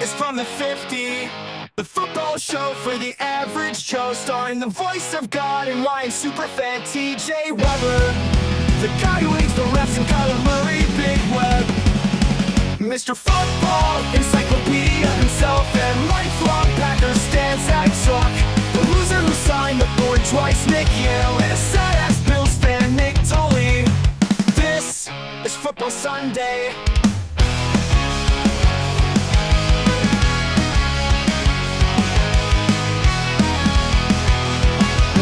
is from the 50. The football show for the average Joe, starring the voice of God and Ryan superfan TJ Weber, the guy who hates the refs and Kyler Murray, Big Web, Mr. Football Encyclopedia himself, and lifelong Packers Stan Zach Talk, the loser who signed the board twice, Nick Yale, and a sad-ass Bills fan, Nick Tully. This is Football Sunday.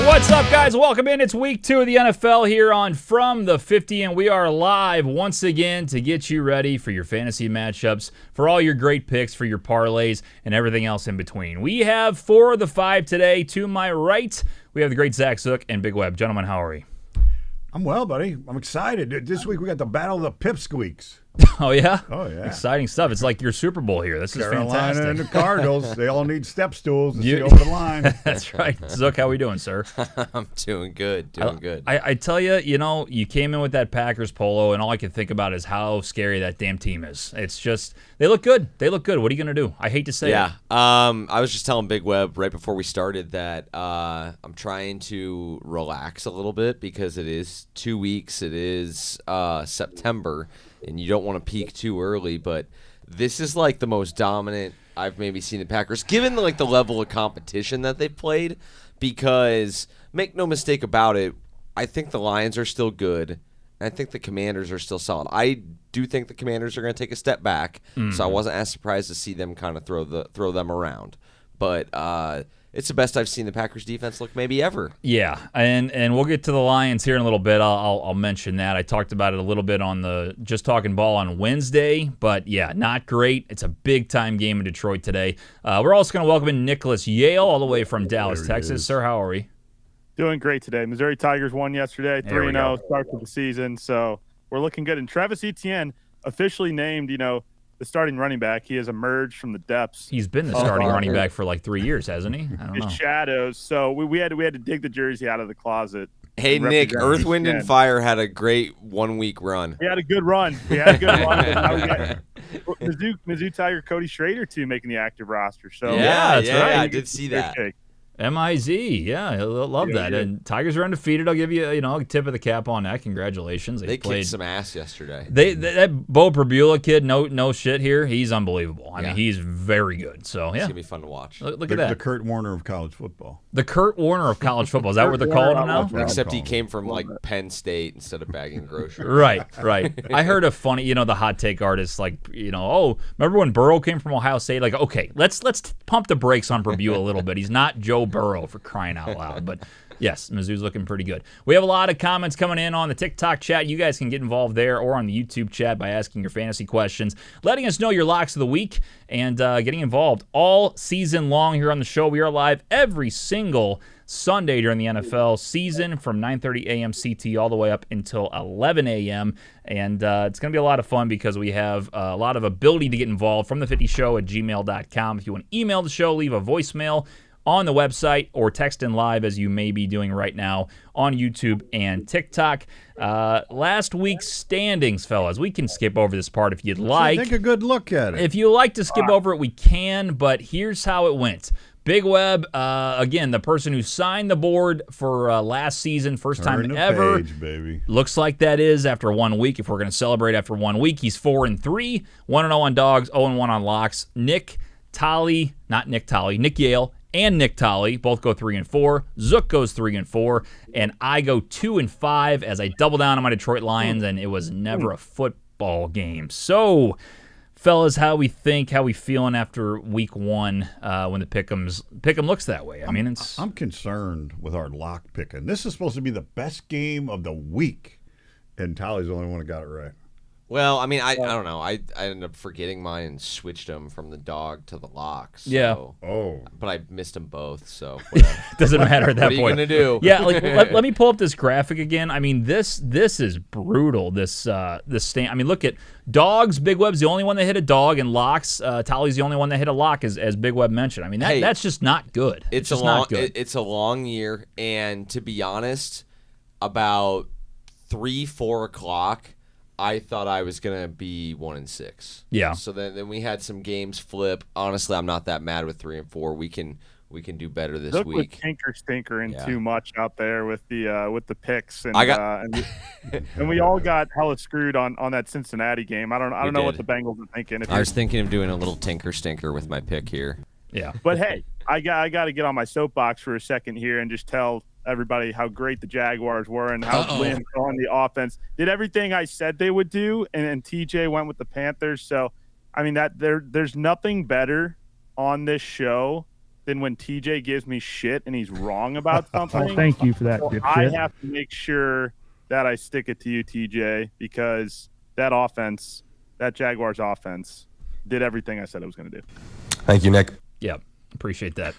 What's up, guys? Welcome in. It's week 2 of the NFL here on From the 50, and we are live once again to get you ready for your fantasy matchups, for all your great picks, for your parlays, and everything else in between. We have 4 of the 5 today. To my right, we have the great Zach Zook and Big Web. Gentlemen, how are you? I'm well, buddy. I'm excited. This week we got the battle of the pipsqueaks. Oh, yeah? Oh, yeah. Exciting stuff. It's like your Super Bowl here. This is Carolina fantastic. and the Cardinals, they all need step stools to see over the line. That's right. Zook, how we doing, sir? I'm doing good, good. I tell you, you came in with that Packers polo, and all I can think about is how scary that damn team is. It's just, they look good. They look good. What are you going to do? I hate to say it. I was just telling Big Web right before we started that I'm trying to relax a little bit because it is 2 weeks. It is September, and you don't want to peak too early, but this is like the most dominant I've maybe seen the Packers, given like the level of competition that they've played, because make no mistake about it, I think the Lions are still good, and I think the Commanders are still solid. I do think the Commanders are going to take a step back, so I wasn't as surprised to see them kind of throw them around. But it's the best I've seen the Packers defense look maybe ever. Yeah, and we'll get to the Lions here in a little bit. I'll mention that. I talked about it a little bit on the Just Talking Ball on Wednesday, but yeah, not great. It's a big-time game in Detroit today. We're also going to welcome in Nicholas Yale all the way from Dallas, Texas. Sir, how are we? Doing great today. Missouri Tigers won yesterday, 3-0 start to the season, so we're looking good. And Travis Etienne officially named, the starting running back. He has emerged from the depths. He's been the starting running back for like 3 years, hasn't he? I don't know. Shadows. So we had to dig the jersey out of the closet. Hey, Nick, Earth, Wind, and Fire had a great 1 week run. We had a good run. Now we got Mizzou Tiger Cody Schrader, too, making the active roster. So that's right. I did see that. M-I-Z, yeah, I love that. And Tigers are undefeated. I'll give you, a tip of the cap on that. Congratulations. They kicked some ass yesterday. That Bo Prabula kid, no shit here. He's unbelievable. I mean, he's very good. So yeah, it's gonna be fun to watch. Look at that. The Kurt Warner of college football. The Kurt Warner of college football. Is that what they're calling him now? Except he came from like Penn State instead of bagging groceries. Right. I heard a funny, the hot take artist, like, remember when Burrow came from Ohio State? Like, okay, let's pump the brakes on Prabula a little bit. He's not Joe Burrow, for crying out loud. But yes, Mizzou's looking pretty good. We have a lot of comments coming in on the TikTok chat. You guys can get involved there or on the YouTube chat by asking your fantasy questions, letting us know your locks of the week, and getting involved all season long here on the show. We are live every single Sunday during the NFL season from 9:30 a.m. CT all the way up until 11 a.m. And it's going to be a lot of fun because we have a lot of ability to get involved from the50show@gmail.com. If you want to email the show, leave a voicemail on the website or text in live as you may be doing right now on YouTube and TikTok. Last week's standings, fellas. We can skip over this part if you'd like. Take a good look at it. If you like to skip over it, we can, but here's how it went. Big Web, again, the person who signed the board for last season, first time ever. Page, baby. Looks like that is after 1 week. If we're going to celebrate after 1 week, he's 4-3, 1-0 on dogs, 0-1 on locks. Nick Yale and Nick Tolley both go 3-4. Zook goes 3-4, and I go 2-5 as I double down on my Detroit Lions, and it was never a football game. So, fellas, how we feeling after week 1 when the pick'em looks that way? I'm concerned with our lock picking. This is supposed to be the best game of the week, and Tolley's the only one who got it right. Well, I don't know. I ended up forgetting mine and switched them from the dog to the lock. So, yeah. Oh. But I missed them both, so doesn't matter at that point. What are you going to do? Yeah, let me pull up this graphic again. I mean, this is brutal, this stand. I mean, look at dogs. Big Web's the only one that hit a dog, and locks, Tolley's the only one that hit a lock, as Big Web mentioned. I mean, that's just not good. It's not good. It's a long year, and to be honest, about 3-4 o'clock, I thought I was gonna be 1-6. Yeah. So then we had some games flip. Honestly, I'm not that mad with 3 and 4. We can do better this Look week. with Tinker stinkering Yeah. too much out there with the picks, and I got- and we all got hella screwed on that Cincinnati game. I don't know what did. the Bengals are thinking. I was thinking of doing a little tinker stinker with my pick here. Yeah. But hey, I got to get on my soapbox for a second here and just tell everybody how great the Jaguars were and how Lynn on the offense did everything I said they would do, and TJ went with the Panthers. So, I mean that there's nothing better on this show than when TJ gives me shit and he's wrong about something. Oh, thank you for that, So dipshit. I have to make sure that I stick it to you, TJ, because that offense, that Jaguars offense, did everything I said it was going to do. Thank you, Nick. Yeah, appreciate that.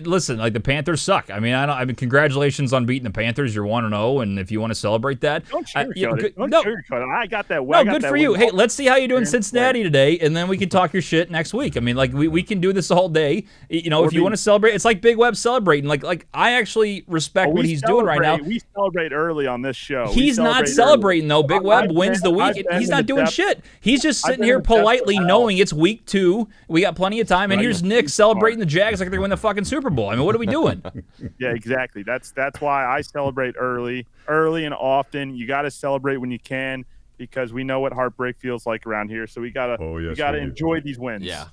Listen, like the Panthers suck. I mean, congratulations on beating the Panthers. You're 1-0, and if you want to celebrate that, Don't sugarcoat it. Don't no, sugarcoat it. I got that. no, good for you. Hey, let's see how you do in Cincinnati today, and then we can talk your shit next week. I mean, like we can do this all day. You know, if you want to celebrate, it's like Big Web celebrating. Like I actually respect what he's doing right now. We celebrate early on this show. He's not celebrating though. Big Web wins the week. He's not doing shit. He's just sitting here politely knowing it's week 2. We got plenty of time, and here's Nick celebrating the Jags like they're winning the fucking Super Bowl. I mean, what are we doing? Yeah, exactly. That's why I celebrate early and often. You got to celebrate when you can, because we know what heartbreak feels like around here. So we gotta enjoy these wins. Yeah.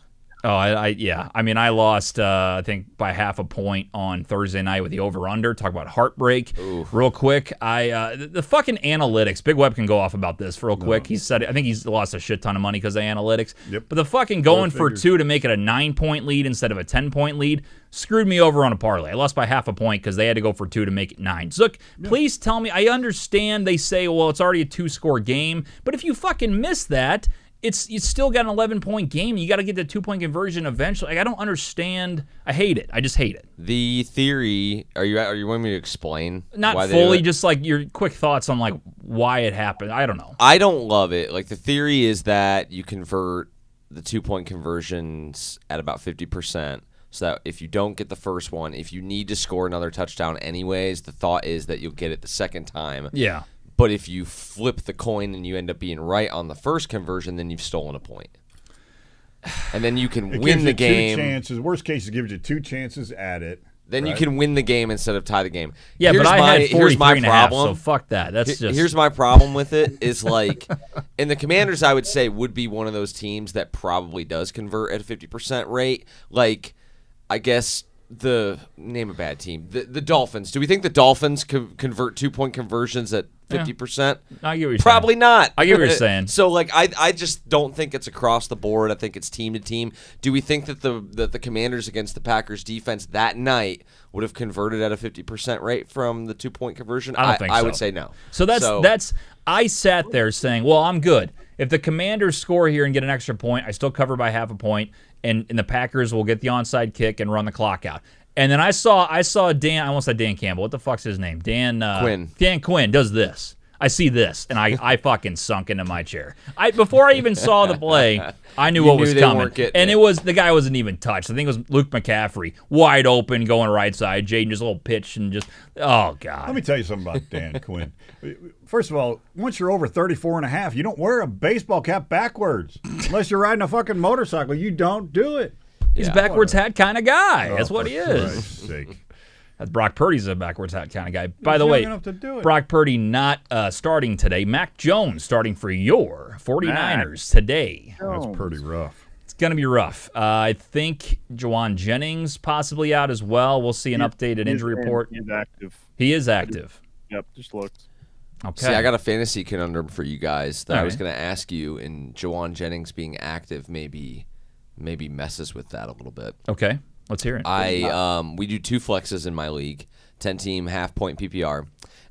Oh, I mean, I lost, I think, by half a point on Thursday night with the over-under. Talk about heartbreak. Ooh. Real quick. The fucking analytics. Big Web can go off about this real quick. He said, I think he's lost a shit ton of money because of analytics. Yep. But the fucking going for 2 to make it a 9-point lead instead of a 10-point lead screwed me over on a parlay. I lost by half a point because they had to go for 2 to make it 9. Zook, please tell me. I understand they say, well, it's already a 2-score game. But if you fucking miss that, you still got an 11-point game. You got to get the 2-point conversion eventually. Like, I don't understand. I hate it. I just hate it. The theory, are you wanting me to explain? Not why fully, just like your quick thoughts on like why it happened. I don't know. I don't love it. Like, the theory is that you convert the 2-point conversions at about 50%. So that if you don't get the first one, if you need to score another touchdown anyways, the thought is that you'll get it the second time. Yeah. But if you flip the coin and you end up being right on the first conversion, then you've stolen a point. And then you can win the game. 2 chances. Worst case, it gives you 2 chances at it. Then you can win the game instead of tie the game. Yeah, Here's but I had 43 and a half, problem. so fuck that. That's just... Here's my problem with it is like, and the Commanders, I would say, would be one of those teams that probably does convert at a 50% rate. Like, I guess... name a bad team. The Dolphins. Do we think the Dolphins convert 2-point conversions at 50%? I get what you're Probably saying. not. I get what you're saying. So like I just don't think it's across the board. I think it's team to team. Do we think that the Commanders against the Packers defense that night would have converted at a 50% rate from the 2-point conversion? I don't think so. I would say no. So that's I sat there saying, well, I'm good. If the Commanders score here and get an extra point, I still cover by half a point, and the Packers will get the onside kick and run the clock out. And then I saw Dan, I almost said Dan Campbell. What the fuck's his name? Quinn. Dan Quinn does this. I see this, and I fucking sunk into my chair. Before I even saw the play, I knew what was they coming. weren't getting And it. the guy wasn't even touched. I think it was Luke McCaffrey, wide open, going right side. Jaden just a little pitch and just, oh, God. Let me tell you something about Dan Quinn. First of all, once you're over 34 and a half, you don't wear a baseball cap backwards. Unless you're riding a fucking motorcycle. You don't do it. He's a backwards hat kind of guy. That's what he For is. Christ's sake. That's Brock Purdy's a backwards hat kind of guy. By He's the young way, enough to do it. Brock Purdy not starting today. Mac Jones starting for your 49ers today. That's pretty rough. It's going to be rough. I think Juwan Jennings possibly out as well. We'll see an updated injury report. He's active. He is active. Yep, just looked. Okay. See, I got a fantasy conundrum for you guys that All I was right. going to ask you, and Juwan Jennings being active maybe messes with that a little bit. Okay. Let's hear it. We do 2 flexes in my league, 10-team half-point PPR,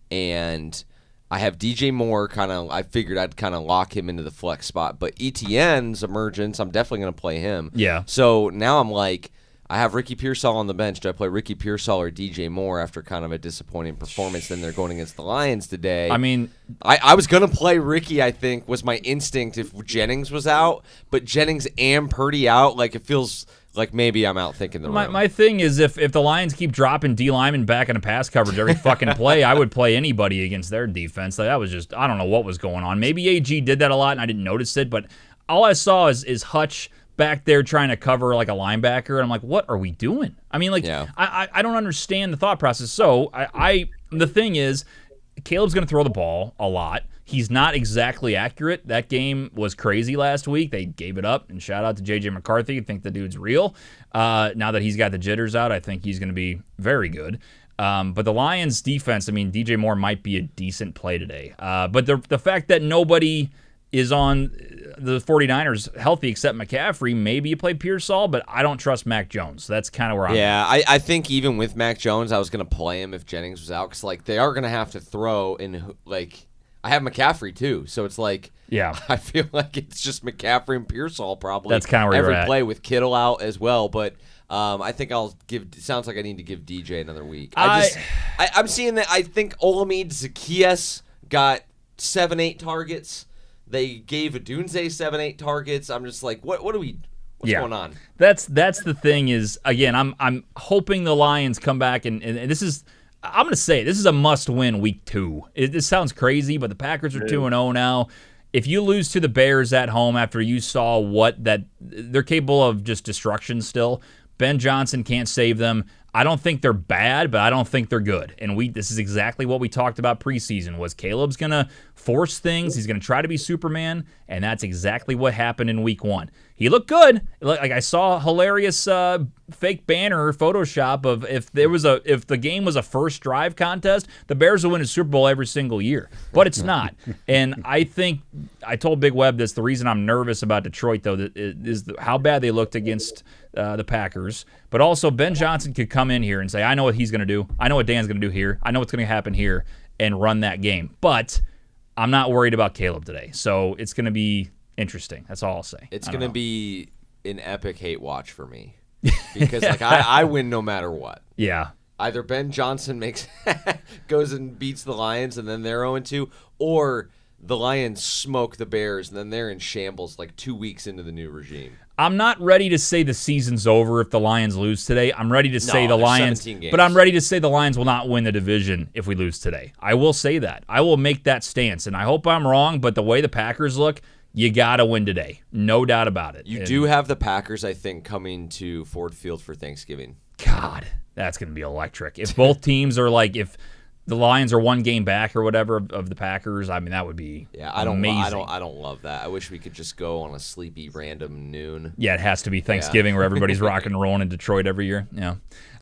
and I have DJ Moore I figured I'd kind of lock him into the flex spot, but ETN's emergence, I'm definitely going to play him. Yeah. So now I'm like, I have Ricky Pearsall on the bench. Do I play Ricky Pearsall or DJ Moore after kind of a disappointing performance? Then they're going against the Lions today. I mean, I was going to play Ricky, I think, was my instinct if Jennings was out, but Jennings and Purdy out, like it feels like maybe I'm out thinking the room. My thing is if the Lions keep dropping D linemen back into pass coverage every fucking play, I would play anybody against their defense. Like, that was just, I don't know what was going on. Maybe AG did that a lot and I didn't notice it, but all I saw is Hutch back there trying to cover like a linebacker, and I'm like, what are we doing? I mean, like, I don't understand the thought process. So the thing is, Caleb's going to throw the ball a lot. He's not exactly accurate. That game was crazy last week. They gave it up, and shout out to J.J. McCarthy. I think the dude's real. Now that he's got the jitters out, I think he's going to be very good. But the Lions' defense, I mean, DJ Moore might be a decent play today. But the fact that nobody is on the 49ers healthy except McCaffrey, maybe you play Pearsall, but I don't trust Mac Jones. That's kind of where I'm at. I think even with Mac Jones, I was going to play him if Jennings was out, because like they are going to have to throw in, like, I have McCaffrey too, so it's like, I feel like it's just McCaffrey and Pearsall probably. That's kind of where you're at. Every play with Kittle out as well, but I think it sounds like I need to give DJ another week. I'm seeing that. I think Olamide Zaccheaus got 7-8 targets. They gave Adunze 7-8 targets. I'm just like, what's going on? That's the thing is, again, I'm hoping the Lions come back and this is, I'm going to say it, this is a must-win week 2. This sounds crazy, but the Packers are 2-0 now. If you lose to the Bears at home after you saw they're capable of just destruction still, Ben Johnson can't save them. I don't think they're bad, but I don't think they're good. And this is exactly what we talked about preseason, was Caleb's going to force things. He's going to try to be Superman, and that's exactly what happened in week 1. He looked good. Like, I saw a hilarious fake banner Photoshop of if the game was a first drive contest, the Bears will win a Super Bowl every single year. But it's not. And I think I told Big Web this. The reason I'm nervous about Detroit, though, is how bad they looked against the Packers. But also, Ben Johnson could come in here and say, I know what he's going to do. I know what Dan's going to do here. I know what's going to happen here, and run that game. But I'm not worried about Caleb today. So it's going to be interesting. That's all I'll say. It's going to be an epic hate watch for me, because like I win no matter what. Yeah. Either Ben Johnson goes and beats the Lions and then they're 0-2, or the Lions smoke the Bears and then they're in shambles like 2 weeks into the new regime. I'm not ready to say the season's over if the Lions lose today. I'm ready to say the Lions, but I'm ready to say the Lions will not win the division if we lose today. I will say that. I will make that stance, and I hope I'm wrong, but the way the Packers look, you got to win today. No doubt about it. You do have the Packers, I think, coming to Ford Field for Thanksgiving. God, that's going to be electric. If both teams are like, if the Lions are 1 game back or whatever of the Packers, I mean, that would be amazing. I don't love that. I wish we could just go on a sleepy random noon. Yeah, it has to be Thanksgiving where everybody's rocking and rolling in Detroit every year. Yeah.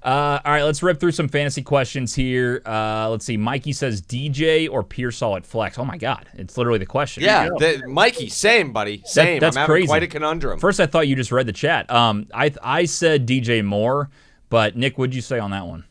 All right, let's rip through some fantasy questions here. Let's see. Mikey says DJ or Pearsall at flex. Oh, my God. It's literally the question. Yeah, Mikey, same, buddy. Same. That's I'm crazy. having quite a conundrum. First, I thought you just read the chat. I said DJ Moore, but Nick, what'd you say on that one?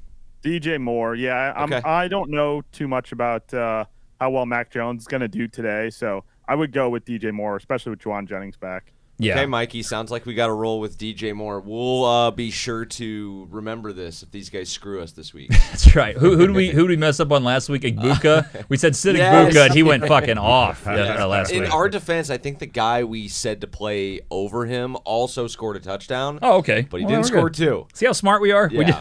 DJ Moore, yeah. I don't know too much about how well Mac Jones is going to do today, so I would go with DJ Moore, especially with Juwan Jennings back. Yeah. Okay, Mikey, sounds like we got to roll with DJ Moore. We'll be sure to remember this if these guys screw us this week. That's right. Who did we mess up on last week? Igbuka? We said Sid Igbuka, and he went fucking off last week. In our defense, I think the guy we said to play over him also scored a touchdown. Oh, okay. But he didn't score 2. See how smart we are? Yeah.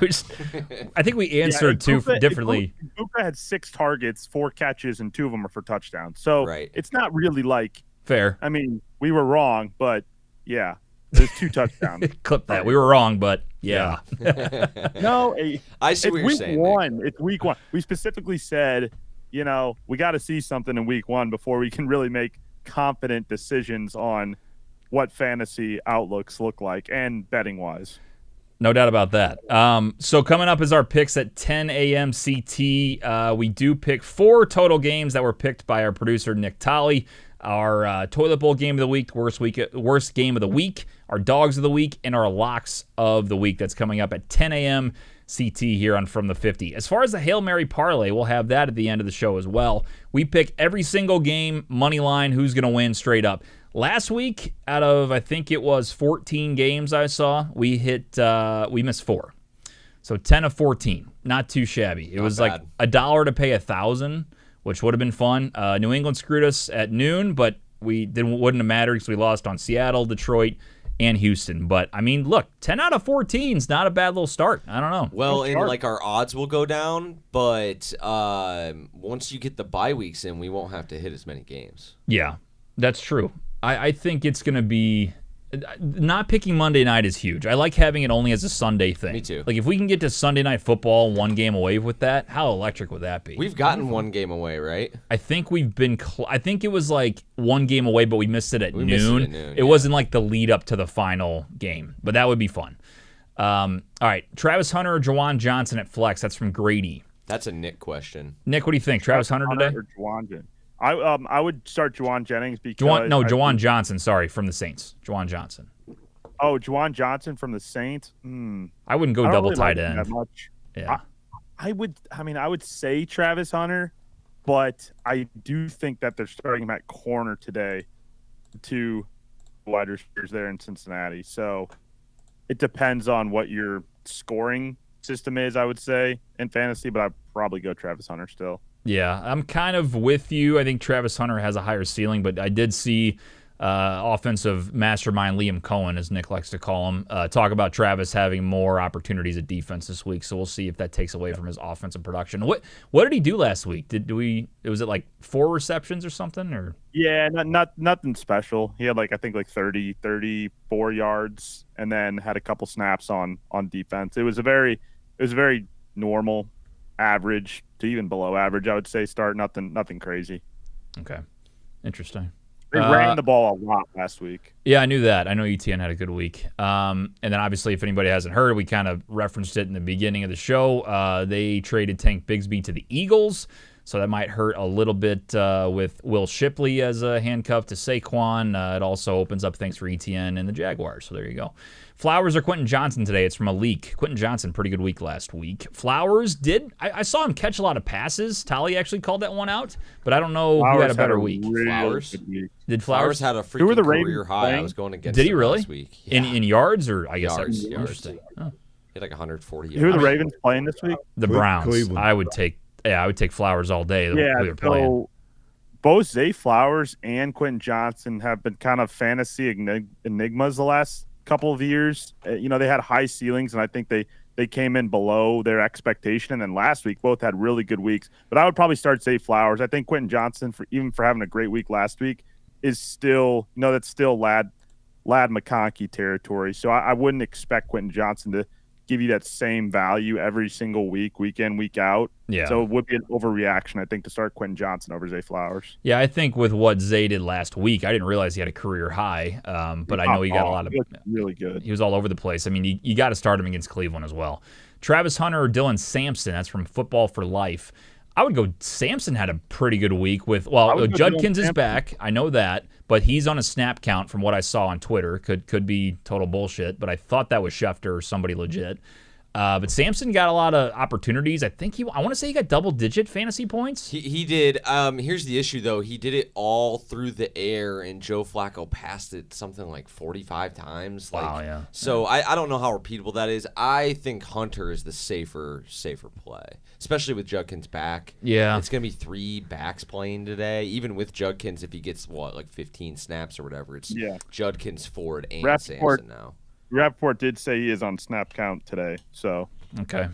I think we answered differently. Igbuka had 6 targets, 4 catches, and 2 of them are for touchdowns. So it's not really like fair. I mean, we were wrong, but yeah, there's 2 touchdowns. Clip that. We were wrong, but yeah. No, I see what you're saying. It's week 1. We specifically said, we got to see something in week 1 before we can really make confident decisions on what fantasy outlooks look like and betting wise. No doubt about that. So coming up is our picks at 10 a.m. CT. We do pick 4 total games that were picked by our producer, Nick Tolley. Our toilet bowl game of the week, worst game of the week, our dogs of the week, and our locks of the week. That's coming up at 10 a.m. CT here on From the 50. As far as the Hail Mary parlay, we'll have that at the end of the show as well. We pick every single game, money line, who's going to win straight up. Last week, out of I think it was 14 games I saw, we missed 4. So 10 of 14, not too shabby. It was bad. Like $1 to pay 1,000. Which would have been fun. New England screwed us at noon, but wouldn't have mattered because we lost on Seattle, Detroit, and Houston. But, I mean, look, 10 out of 14 is not a bad little start. I don't know. Well, and like our odds will go down, but once you get the bye weeks in, we won't have to hit as many games. Yeah, that's true. I think it's going to be not picking Monday night is huge. I like having it only as a Sunday thing. Me too. Like if we can get to Sunday night football 1 game away with that, how electric would that be? We've gotten 1 game away, right? I think we've been. I think it was like 1 game away, but we missed it at noon. Missed it at noon, It wasn't like the lead up to the final game, but that would be fun. All right, Travis Hunter or Juwan Johnson at flex. That's from Grady. That's a Nick question. Nick, what do you think? Travis Hunter today? Or Juwan Jennings? I would start Juwan Jennings because Juwan Johnson. Sorry, from the Saints. Juwan Johnson. Oh, Juwan Johnson from the Saints. I wouldn't go I don't double really tight like him end. that much. Yeah. I would say Travis Hunter, but I do think that they're starting him at corner today. 2 wide receivers there in Cincinnati. So it depends on what your scoring system is, I would say, in fantasy, but I'd probably go Travis Hunter still. Yeah, I'm kind of with you. I think Travis Hunter has a higher ceiling, but I did see offensive mastermind Liam Cohen, as Nick likes to call him, talk about Travis having more opportunities at defense this week. So we'll see if that takes away from his offensive production. What did he do last week? Was it like 4 receptions or something? Or Yeah, nothing special. He had I think 30, 34 yards, and then had a couple snaps on defense. It was a very normal, average to even below average, I would say. Start nothing crazy. Okay, interesting. They ran the ball a lot last week. Yeah, I knew that. I know ETN had a good week. And then obviously, if anybody hasn't heard, we kind of referenced it in the beginning of the show. They traded Tank Bigsby to the Eagles, so that might hurt a little bit with Will Shipley as a handcuff to Saquon. It also opens up things for ETN and the Jaguars, so there you go. Flowers or Quentin Johnson today? It's from a leak. Quentin Johnson, pretty good week last week. Flowers I saw him catch a lot of passes. Tolly actually called that one out, but I don't know who had a better week. Flowers? Good week. Did Flowers Flowers? had a Who were the freaking Ravens career high. playing? I was going against Did he him really? last week. Yeah. In yards, or I guess Yards, that's yards. interesting. Oh. He had 140 yards. Who are the Ravens playing this week? The Browns. Cleveland. I would take Flowers all day. The way they're playing. So both Zay Flowers and Quentin Johnson have been kind of fantasy enigmas the last couple of years. They had high ceilings, and I think they came in below their expectation. And then last week, both had really good weeks. But I would probably start Zay Flowers. I think Quentin Johnson, for having a great week last week, is still, that's still Lad McConkey territory. So I wouldn't expect Quentin Johnson to give you that same value every single week, week in, week out. Yeah. So it would be an overreaction, I think, to start Quentin Johnson over Zay Flowers. Yeah, I think with what Zay did last week, I didn't realize he had a career high, but I know he got a lot of. He looked really good. He was all over the place. I mean, you got to start him against Cleveland as well. Travis Hunter or Dylan Sampson? That's from Football for Life. I would go. Sampson had a pretty good week with. Well, Judkins is back. I know that, but he's on a snap count from what I saw on Twitter. Could be total bullshit, but I thought that was Schefter or somebody legit. But Sampson got a lot of opportunities. I want to say he got double-digit fantasy points. He did. Here's the issue, though. He did it all through the air, and Joe Flacco passed it something like 45 times. Wow, yeah. So I don't know how repeatable that is. I think Hunter is the safer play, especially with Judkins back. Yeah. It's going to be 3 backs playing today. Even with Judkins, if he gets, 15 snaps or whatever, it's Judkins, Ford, and Sampson now. Rappaport did say he is on snap count today, so Okay.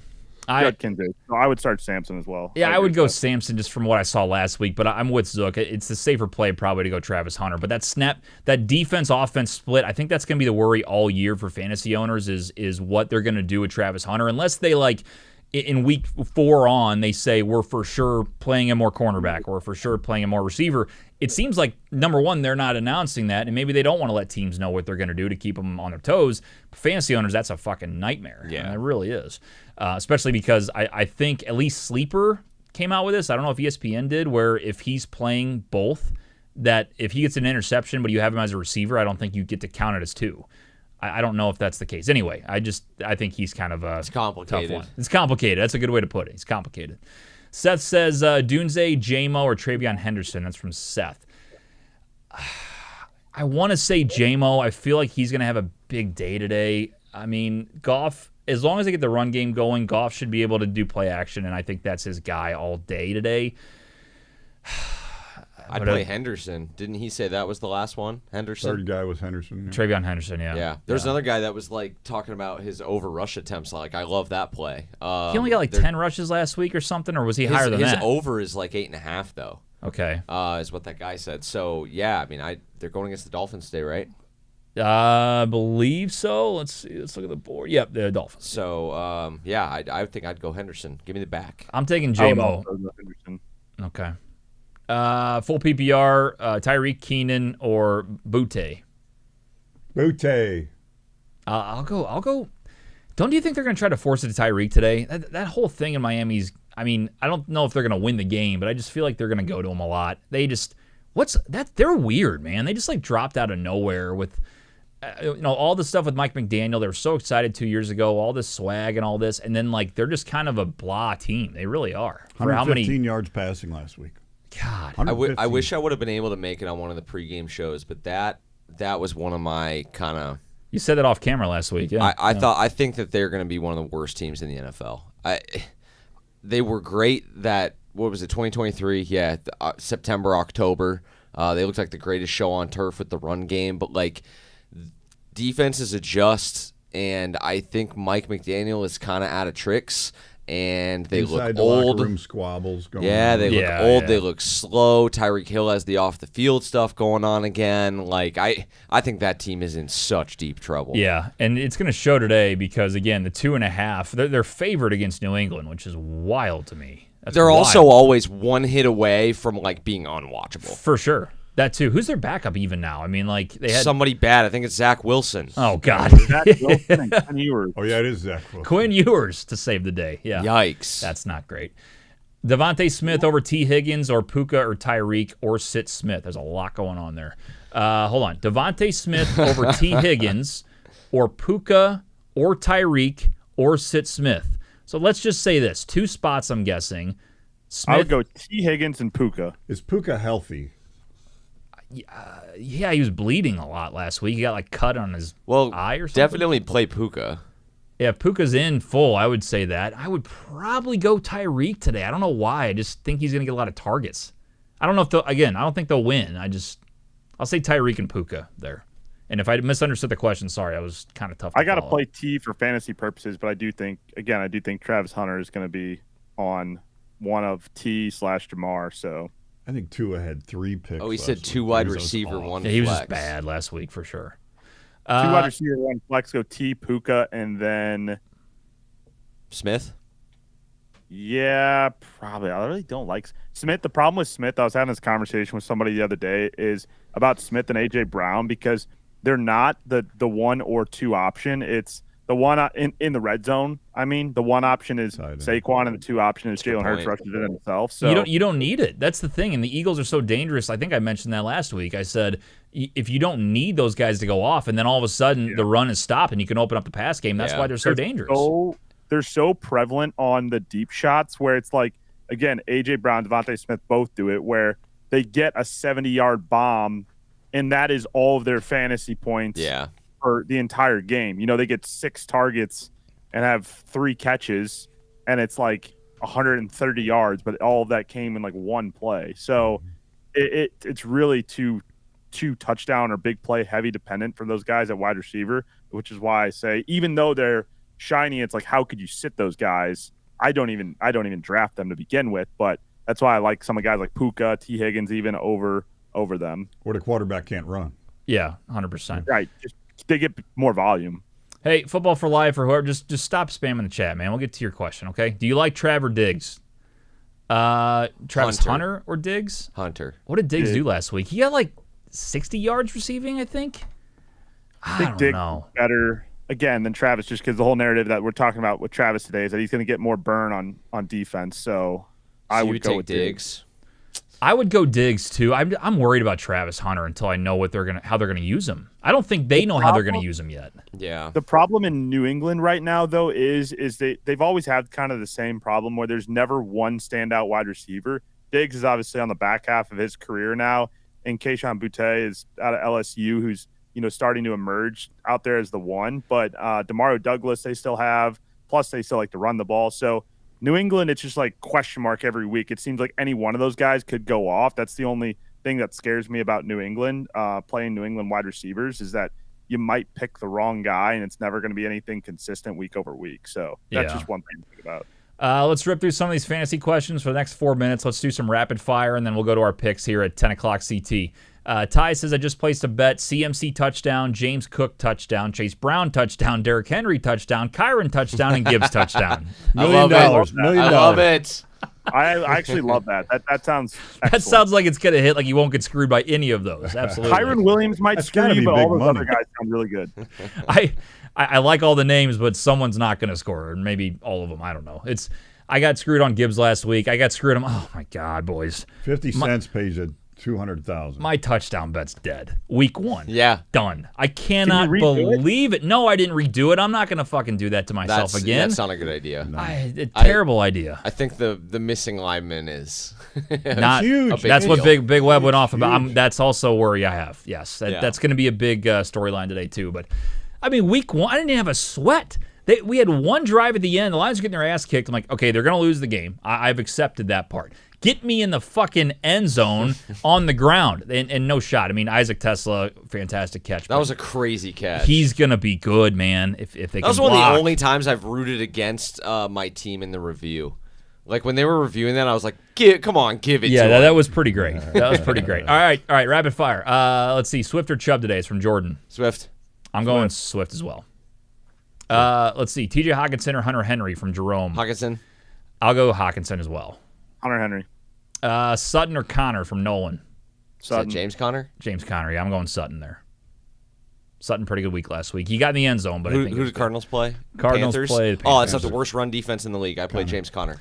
Judkins is. So I would start Sampson as well. Yeah, I would go Sampson just from what I saw last week, but I'm with Zook. It's the safer play probably to go Travis Hunter. But that defense-offense split, I think that's going to be the worry all year for fantasy owners is what they're going to do with Travis Hunter. Unless they, in week 4 on, they say we're for sure playing him more cornerback or for sure playing him more receiver. It seems like, number one, they're not announcing that, and maybe they don't want to let teams know what they're going to do to keep them on their toes. For fantasy owners, that's a fucking nightmare. Yeah. It really is. Especially because I think at least Sleeper came out with this. I don't know if ESPN did, where if he's playing both, that if he gets an interception but you have him as a receiver, I don't think you get to count it as 2. I don't know if that's the case. Anyway, I think he's kind of a It's complicated. tough one. It's complicated. That's a good way to put it. It's complicated. Seth says Dunze, J-Mo, or Travion Henderson. That's from Seth. I want to say J-Mo. I feel like he's going to have a big day today. I mean, Goff, as long as they get the run game going, Goff should be able to do play action, and I think that's his guy all day today. I'd play Henderson. Didn't he say that was the last one? Henderson? Third guy was Henderson. Yeah. Travion Henderson, yeah. Yeah. There's another guy that was like talking about his over rush attempts. Like, I love that play. He only got like 10 rushes last week or something, or was he higher than that? His over is like 8.5 though. Okay. Is what that guy said. So yeah, I mean, they're going against the Dolphins today, right? I believe so. Let's see. Let's look at the board. Yep, the Dolphins. So yeah, I think I'd go Henderson. Give me the back. I'm taking J-Mo. Okay. Full PPR, Tyreek, Keenan, or Butte. Butte. I'll go. Don't you think they're going to try to force it to Tyreek today? That whole thing in Miami's. I mean, I don't know if they're going to win the game, but I just feel like they're going to go to him a lot. They just they're weird, man. They just like dropped out of nowhere with all the stuff with Mike McDaniel. They were so excited 2 years ago, all this swag and all this, and then like they're just kind of a blah team. They really are. For 115 yards passing last week. God, I wish I would have been able to make it on one of the pregame shows, but that was one of my kind of. You said that off camera last week. Yeah, I think that they're going to be one of the worst teams in the NFL. They were great that, what was it, 2023? Yeah, September, October. They looked like the greatest show on turf with the run game, but like defenses adjust, and I think Mike McDaniel is kind of out of tricks, and they Inside look old. Locker room squabbles going yeah, on. they look old. Yeah. They look slow. Tyreek Hill has the off the field stuff going on again. Like I think that team is in such deep trouble. Yeah, and it's going to show today because again, the 2.5, they're favored against New England, which is wild to me. They're also always one hit away from like being unwatchable. For sure. That too. Who's their backup even now? I mean, like they had somebody bad. I think it's Zach Wilson. Oh God, Zach Wilson and Quinn Ewers. Oh yeah, it is Zach Wilson. Quinn Ewers to save the day. Yeah. Yikes. That's not great. Devontae Smith over T. Higgins or Puka or Tyreek or Sit Smith. There's a lot going on there. Hold on. Devontae Smith over T. Higgins or Puka or Tyreek or Sit Smith. So let's just say this: 2 spots. I'm guessing. Smith, I would go T. Higgins and Puka. Is Puka healthy? Yeah, he was bleeding a lot last week. He got like cut on his eye or something. Definitely play Puka. Yeah, if Puka's in full, I would say that. I would probably go Tyreek today. I don't know why. I just think he's going to get a lot of targets. I don't know if I don't think they'll win. I'll say Tyreek and Puka there. And if I misunderstood the question, sorry, I was kind of tough. I got to play T for fantasy purposes, but I do think Travis Hunter is going to be on one of T/Jamar. So I think Tua had 3 picks. Oh, he said 2 wide receiver, 1 yeah, flex. he was just bad last week for sure. 2 wide receiver, 1 flex, go T, Puka, and then Smith? Yeah, probably. I really don't like Smith. The problem with Smith, I was having this conversation with somebody the other day, is about Smith and A.J. Brown because they're not the 1 or 2 option. It's the one in the red zone. I mean, the 1 option is Saquon, and the 2 option is Jalen Hurts rushes it himself. So you don't need it. That's the thing. And the Eagles are so dangerous. I think I mentioned that last week. I said if you don't need those guys to go off, and then all of a sudden the run is stopped, and you can open up the pass game. That's why they're so dangerous. They're so prevalent on the deep shots where it's like, again, A.J. Brown, Devontae Smith both do it, where they get a 70-yard bomb, and that is all of their fantasy points. Yeah. For the entire game. They get 6 targets and have 3 catches, and it's like 130 yards, but all of that came in like 1 play. So it's really too touchdown or big play heavy dependent for those guys at wide receiver, which is why I say even though they're shiny, it's like how could you sit those guys? I don't even draft them to begin with, but that's why I like some of the guys like Puka, T. Higgins even over them. Where the quarterback can't run. Yeah, 100%. Right. They get more volume. Hey, Football for Life or whoever, just stop spamming the chat, man. We'll get to your question, okay? Do you like Trav or Diggs? Travis Hunter or Diggs? Hunter. What did Diggs do last week? He got like 60 yards receiving, I think. I don't Diggs know. Is better again than Travis, just because the whole narrative that we're talking about with Travis today is that he's going to get more burn on defense. So I would go with Diggs. I would go Diggs too. I'm worried about Travis Hunter until I know how they're gonna use him. I don't think they know how they're gonna use him yet. Yeah. The problem in New England right now, though, is they've always had kind of the same problem where there's never one standout wide receiver. Diggs is obviously on the back half of his career now, and Kayshon Boutte is out of LSU, who's starting to emerge out there as the one. But Demario Douglas they still have, plus they still like to run the ball. So New England, it's just like question mark every week. It seems like any one of those guys could go off. That's the only thing that scares me about New England, playing New England wide receivers, is that you might pick the wrong guy, and it's never going to be anything consistent week over week. So that's just one thing to think about. Let's rip through some of these fantasy questions for the next 4 minutes. Let's do some rapid fire, and then we'll go to our picks here at 10 o'clock CT. Ty says, I just placed a bet. CMC touchdown, James Cook touchdown, Chase Brown touchdown, Derrick Henry touchdown, Kyron touchdown, and Gibbs touchdown. $1 million. I love it. I actually love that. That sounds excellent. That sounds like it's going to hit like you won't get screwed by any of those. Absolutely. Kyron Williams might That's screw gotta you, be but all big those other money. guys sound really good. I like all the names, but someone's not going to score, or maybe all of them. I don't know. I got screwed on Gibbs last week. I got screwed on. Oh my God, boys! 50 cents pays at 200,000. My touchdown bet's dead. Week 1. Yeah. Done. I cannot Did you redo it? believe it. No, I didn't redo it. I'm not going to fucking do that to myself again. That's not a good idea. Terrible idea. I think the missing lineman is Not huge. a big That's what deal. Big Web went off Huge. about. That's also a worry I have. Yes, that's going to be a big storyline today too. But I mean, week 1, I didn't even have a sweat. We had one drive at the end. The Lions were getting their ass kicked. I'm like, okay, they're going to lose the game. I've accepted that part. Get me in the fucking end zone on the ground, and no shot. I mean, Isaac Tesla, fantastic catch. That was a crazy catch. He's going to be good, man. If they can That was one block. of the only times I've rooted against my team in the review. Like when they were reviewing that, I was like, come on, give it to Yeah, him. that was pretty great. That was pretty great. All right, rapid fire. Let's see, Swift or Chubb today is from Jordan. Swift. I'm going Swift as well. Let's see, T.J. Hawkinson or Hunter Henry from Jerome. Hawkinson. I'll go Hawkinson as well. Hunter Henry. Sutton or Connor from Nolan. Is that Sutton. James Conner? James Conner. Yeah, I'm going Sutton there. Sutton, pretty good week last week. He got in the end zone, but I Who think did Cardinals play? Cardinals Panthers? play the Oh, it's Panthers. not the worst run defense in the league. I played James Conner.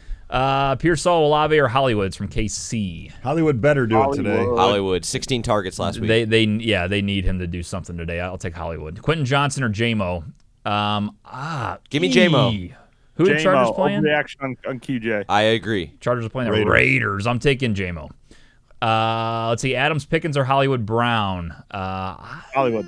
Pearsall, Olave, or Hollywoods from KC. Hollywood better do it today. Hollywood. Hollywood, 16 targets last week. They need him to do something today. I'll take Hollywood. Quentin Johnson or J-Mo. Give me J-Mo. Who are the Chargers J-Mo, playing? overreaction on QJ. I agree. Chargers are playing the Raiders. I'm taking J-Mo. Let's see, Adams, Pickens, or Hollywood Brown. Hollywood.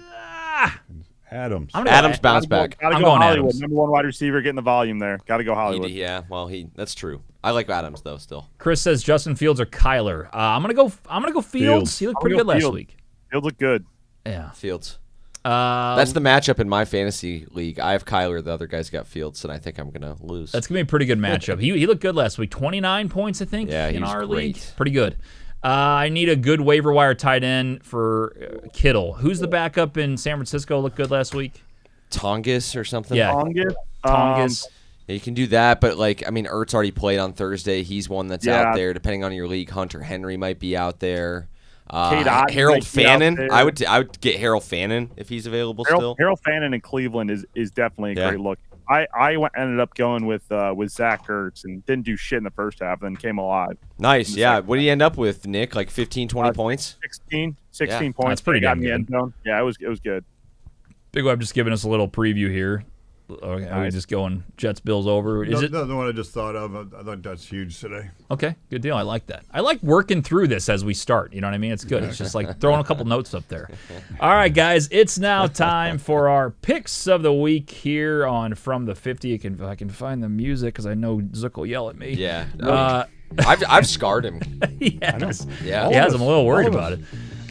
Adams. I'm gonna Adams go, bounce back. Gotta I'm go going Hollywood. Adams. Number 1 wide receiver, getting the volume there. Got to go Hollywood. Yeah, well, that's true. I like Adams though. Still, Chris says Justin Fields or Kyler. I'm gonna go Fields. Fields. He looked I'm pretty gonna good go last Fields. week. He'll look good. Yeah. Fields. That's the matchup in my fantasy league. I have Kyler. The other guy's got Fields, and I think I'm gonna lose. That's gonna be a pretty good matchup. He looked good last week. 29 points, I think. Yeah, he in was our great. league. Pretty good. I need a good waiver wire tight end for Kittle. Who's the backup in San Francisco? Looked good last week. Tongas or something. Yeah. Tongas. Tongas. Yeah, you can do that, but Ertz already played on Thursday. He's one that's Yeah. out there. Depending on your league, Hunter Henry might be out there. Kate Otten Harold might be out Fannin. there. I would get Harold Fannin if he's available still. Harold Fannin in Cleveland is definitely a Yeah. great look. Ended up going with Zach Ertz and didn't do shit in the first half, then came alive. Nice. Yeah. What did he end up with, Nick? Like 15, 20 points? 16 Yeah. points. That's pretty They got damn in the good. end zone. Yeah, it was good. Big Web just giving us a little preview here. Okay, are we just going Jets Bills over? Is it The one I just thought of. I thought that's huge today. okay? Good deal. I like that. I like working through this as we start. You know what I mean? It's good. It's just like throwing a couple notes up there. All right, guys. It's now time for our picks of the week here on From the 50. If I can find the music, because I know Zook will yell at me. Yeah. Uh, I've scarred him. yes. Yeah. He has. I'm a little worried about it.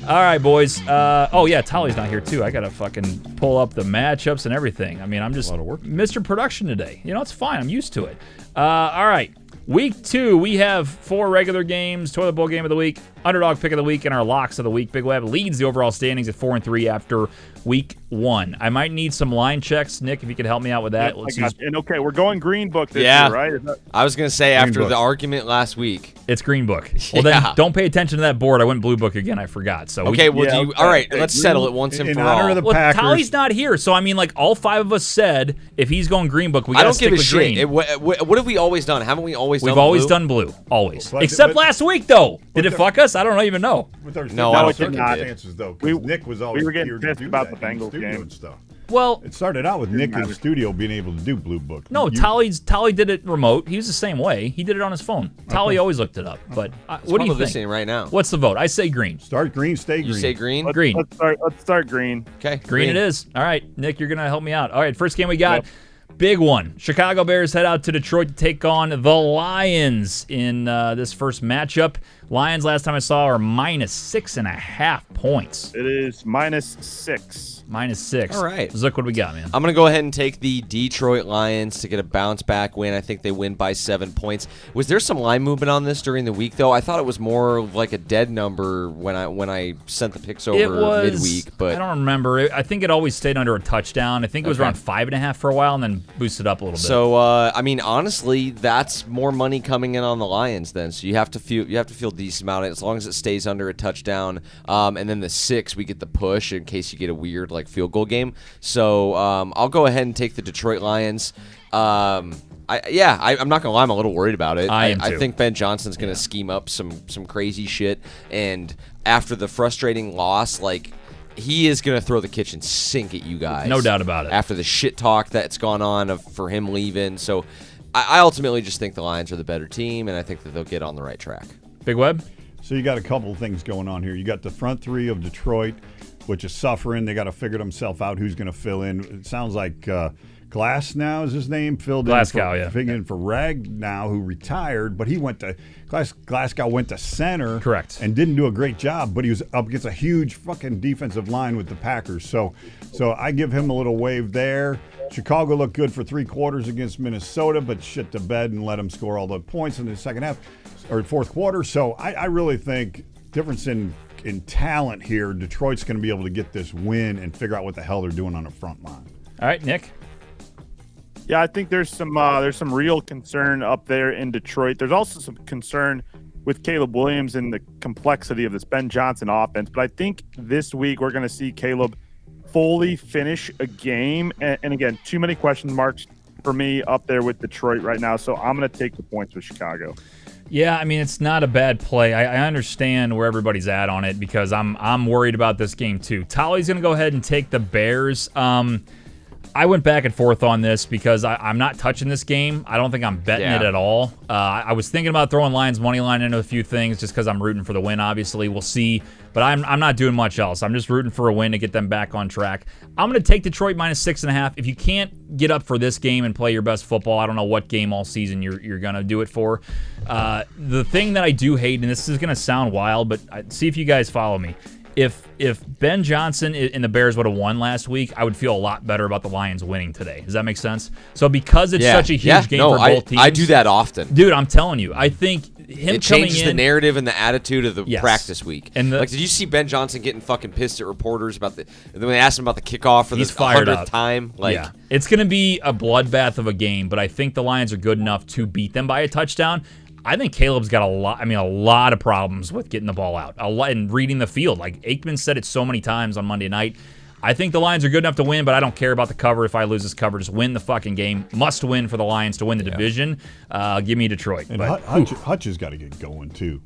All right, boys. Oh, yeah, Tolly's not here, too. I got to fucking pull up the matchups and everything. I mean, I'm just A lot of work. Mr. Production today. You know, it's fine. I'm used to it. All right. Week 2, we have 4 regular games, Toilet Bowl game of the week, Underdog pick of the week, and our locks of the week. Big Web leads the overall standings at 4-3 after week 1. I might need some line checks. Nick, if you could help me out with that. Let's use, And okay, we're going Green Book this Yeah. year, right? Is that- I was going to say, after Book. the argument last week. it's Green Book. Well, then Yeah. don't pay attention to that board. I went Blue Book again. I forgot. So Okay, we, well, Yeah, do you, okay. all right, Hey, let's Green- settle it once and in for honor all. of the well, Packers. Tolly's not here. So, I mean, like, all 5 of us said if he's going Green Book, we I got to don't stick give a with shit. green. What have we always done? Haven't we always done We've always blue? done blue. Always. But- Except but- last week, though. Did it the- fuck us? I don't even know. With our No, I don't think it did. circumstances, though, because We- Nick was always were getting here to pissed do about that the in Bengals studio game. and stuff. Well, It started out with Nick in the studio being able to do Blue Book. no, You- Tolly did it remote. He was the same way. He did it on his phone. Tolly always looked it up. But what do you Probably think? listening right now. What's the vote? I say green. Start green, stay green. You say green? Green. Let's start Green. Okay. Green it is. All right, Nick, you're going to help me out. All right, first game we got. Big one. Chicago Bears head out to Detroit to take on the Lions in this first matchup. Lions, last time I saw, are -6.5 points. It is -6. -6. All right. Zook, what do we got, man? I'm going to go ahead and take the Detroit Lions to get a bounce-back win. I think they win by 7 points. Was there some line movement on this during the week, though? I thought it was more like a dead number when I sent the picks over It was midweek. But I don't remember. I think it always stayed under a touchdown. I think it was around 5.5 for a while, and then boosted up a little bit. So, I mean, honestly, that's more money coming in on the Lions then. So you have to feel decent about it as long as it stays under a touchdown. And then the 6, we get the push in case you get a weird field goal game. So I'll go ahead and take the Detroit Lions. I'm not gonna lie, I'm a little worried about it. I am too. I think Ben Johnson's gonna scheme up some crazy shit, and after the frustrating loss, he is gonna throw the kitchen sink at you guys. No doubt about it. After the shit talk that's gone on for him leaving, so I ultimately just think the Lions are the better team, and I think that they'll get on the right track. Big Web? So you got a couple of things going on here. You got the front three of Detroit, which is suffering. They got to figure themselves out who's going to fill in. It sounds like Glass now is his name. Glasgow, yeah. Filling in for Rag now, who retired, but he went to Glasgow went to center. Correct. And didn't do a great job, but he was up against a huge fucking defensive line with the Packers. So I give him a little wave there. Chicago looked good for 3 quarters against Minnesota, but shit the bed and let him score all the points in the second half or fourth quarter. So I really think difference in talent here, Detroit's going to be able to get this win and figure out what the hell they're doing on the front line. All right, Nick? Yeah, I think there's some real concern up there in Detroit. There's also some concern with Caleb Williams and the complexity of this Ben Johnson offense. But I think this week we're going to see Caleb fully finish a game. And again, too many question marks for me up there with Detroit right now. So I'm going to take the points with Chicago. Yeah, I mean, it's not a bad play. I understand where everybody's at on it because I'm worried about this game too. Tolly's going to go ahead and take the Bears. I went back and forth on this because I'm not touching this game. I don't think I'm betting it at all. I was thinking about throwing Lions money line into a few things just because I'm rooting for the win, obviously. We'll see. But I'm not doing much else. I'm just rooting for a win to get them back on track. I'm going to take Detroit -6.5. If you can't get up for this game and play your best football, I don't know what game all season you're going to do it for. The thing that I do hate, and this is going to sound wild, but see if you guys follow me. If Ben Johnson and the Bears would have won last week, I would feel a lot better about the Lions winning today. Does that make sense? So because it's such a huge game for both teams. I do that often. Dude, I'm telling you. I think him it changes coming in, the narrative and the attitude of the practice week. And did you see Ben Johnson getting fucking pissed at reporters about when they asked him about the kickoff for the 100th time? It's going to be a bloodbath of a game, but I think the Lions are good enough to beat them by a touchdown. I think Caleb's got a lot of problems with getting the ball out, and reading the field. Like Aikman said it so many times on Monday night. I think the Lions are good enough to win, but I don't care about the cover. If I lose this cover, just win the fucking game. Must win for the Lions to win the division. Give me Detroit. And Hutch has got to get going too.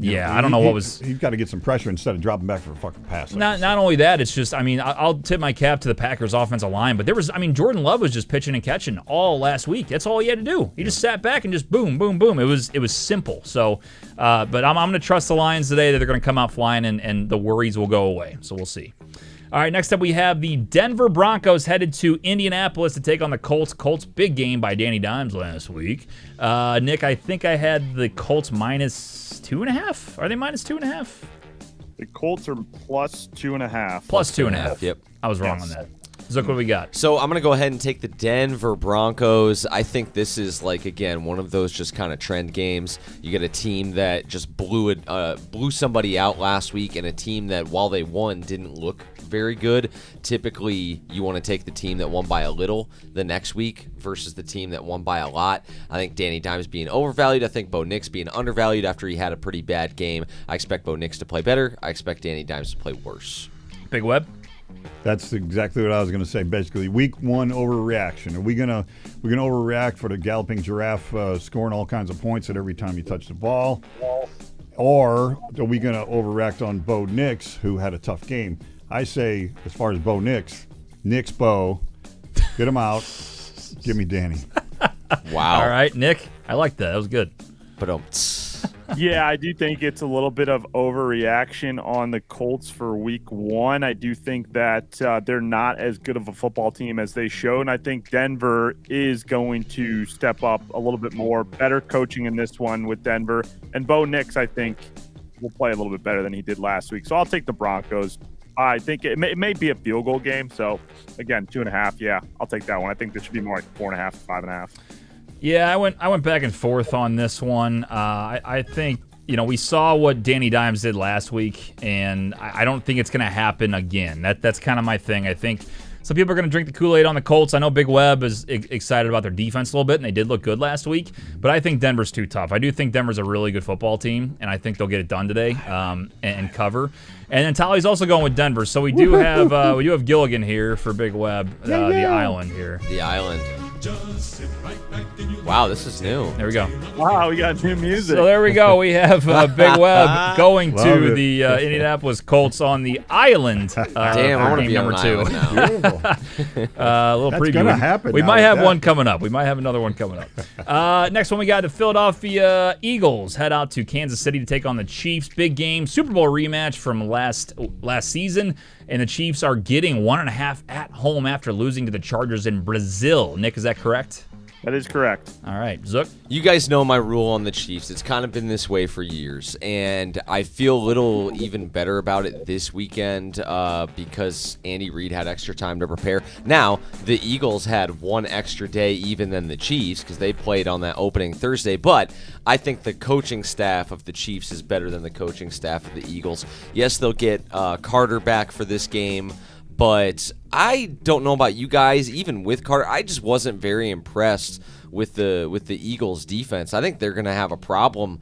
I don't know what was. He's got to get some pressure instead of dropping back for a fucking pass. Not only that, it's just, I'll tip my cap to the Packers offensive line, but Jordan Love was just pitching and catching all last week. That's all he had to do. He just sat back and just boom, boom, boom. It was simple. So, but I'm going to trust the Lions today that they're going to come out flying and the worries will go away. So we'll see. All right, next up we have the Denver Broncos headed to Indianapolis to take on the Colts. Colts, big game by Danny Dimes last week. Nick, I think I had the Colts -2.5. Are they -2.5? The Colts are +2.5. +2.5. Yep. I was wrong on that. Zook, what do we got? So I'm going to go ahead and take the Denver Broncos. I think this is, again, one of those just kind of trend games. You get a team that just blew somebody out last week and a team that, while they won, didn't look very good. Typically, you want to take the team that won by a little the next week versus the team that won by a lot. I think Danny Dimes being overvalued. I think Bo Nix being undervalued after he had a pretty bad game. I expect Bo Nix to play better. I expect Danny Dimes to play worse. Big Web? That's exactly what I was going to say. Basically, week one overreaction. Are we gonna overreact for the galloping giraffe scoring all kinds of points at every time you touch the ball, or are we going to overreact on Bo Nix, who had a tough game? I say, as far as Bo Nix, Bo, get him out. Give me Danny. Wow. All right, Nick. I like that. That was good. But Yeah, I do think it's a little bit of overreaction on the Colts for week 1. I do think that they're not as good of a football team as they showed, and I think Denver is going to step up a little bit more. Better coaching in this one with Denver. And Bo Nix, I think, will play a little bit better than he did last week. So I'll take the Broncos. I think it may be a field goal game. So, again, 2.5. Yeah, I'll take that one. I think this should be more like 4.5 to 5.5. Yeah, I went back and forth on this one. I think, we saw what Danny Dimes did last week, and I don't think it's going to happen again. That's kind of my thing. I think some people are going to drink the Kool-Aid on the Colts. I know Big Web is excited about their defense a little bit, and they did look good last week, but I think Denver's too tough. I do think Denver's a really good football team, and I think they'll get it done today and cover. And then Tolly's also going with Denver, so we do have Gilligan here for Big Web, the island here. The island. Wow, this is new. There we go. Wow, we got new music. So there we go. We have Big Web going to the Indianapolis Colts on the island. Damn, I want to be number on 2. Beautiful. A little That's preview. gonna happen We now might with have that. one coming up. We might have another one coming up. Next one, we got the Philadelphia Eagles head out to Kansas City to take on the Chiefs. Big game, Super Bowl rematch from last season, and the Chiefs are getting 1.5 at home after losing to the Chargers in Brazil. Nick, is that correct? That is correct. All right, Zook. You guys know my rule on the Chiefs. It's kind of been this way for years, and I feel a little even better about it this weekend because Andy Reid had extra time to prepare. Now, the Eagles had one extra day even than the Chiefs because they played on that opening Thursday, but I think the coaching staff of the Chiefs is better than the coaching staff of the Eagles. Yes, they'll get Carter back for this game, but I don't know about you guys. Even with Carter, I just wasn't very impressed with the Eagles' defense. I think they're going to have a problem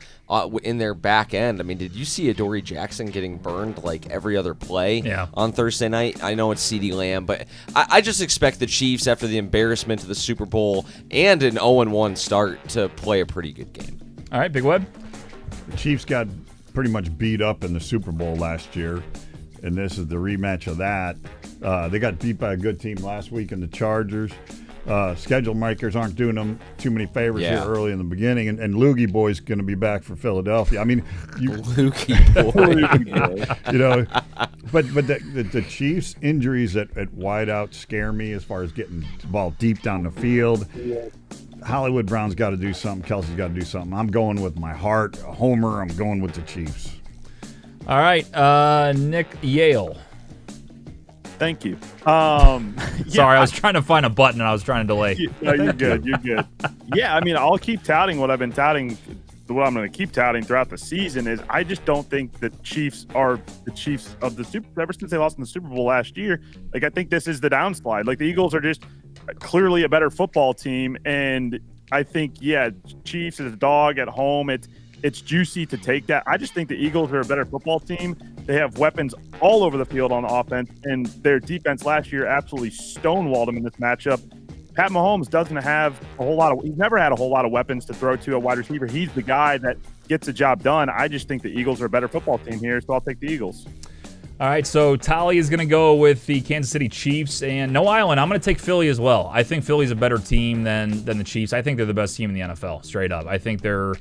in their back end. I mean, did you see Adoree Jackson getting burned like every other play on Thursday night? I know it's CeeDee Lamb, but I just expect the Chiefs, after the embarrassment of the Super Bowl and an 0-1 start, to play a pretty good game. All right, Big Web. The Chiefs got pretty much beat up in the Super Bowl last year, and this is the rematch of that. They got beat by a good team last week in the Chargers. Schedule makers aren't doing them too many favors here early in the beginning, and Loogie Boy's going to be back for Philadelphia. I mean, Loogie Boy. But the Chiefs' injuries at wideout scare me as far as getting the ball deep down the field. Hollywood Brown's got to do something. Kelsey's got to do something. I'm going with my heart. Homer, I'm going with the Chiefs. All right, Nick, Yale. Thank you. Sorry, I was trying to find a button and I was trying to delay. No, you're good. You're good. Yeah, I mean, I'll keep touting what I've been touting. What I'm going to keep touting throughout the season is I just don't think the Chiefs are the Chiefs of the Super. Ever since they lost in the Super Bowl last year, like I think this is the downslide. Like the Eagles are just clearly a better football team, and I think Chiefs is a dog at home. It's juicy to take that. I just think the Eagles are a better football team. They have weapons all over the field on offense, and their defense last year absolutely stonewalled them in this matchup. Pat Mahomes doesn't have he's never had a whole lot of weapons to throw to a wide receiver. He's the guy that gets the job done. I just think the Eagles are a better football team here, so I'll take the Eagles. All right, so Tolly is going to go with the Kansas City Chiefs, and no island. I'm going to take Philly as well. I think Philly's a better team than the Chiefs. I think they're the best team in the NFL, straight up. I think they're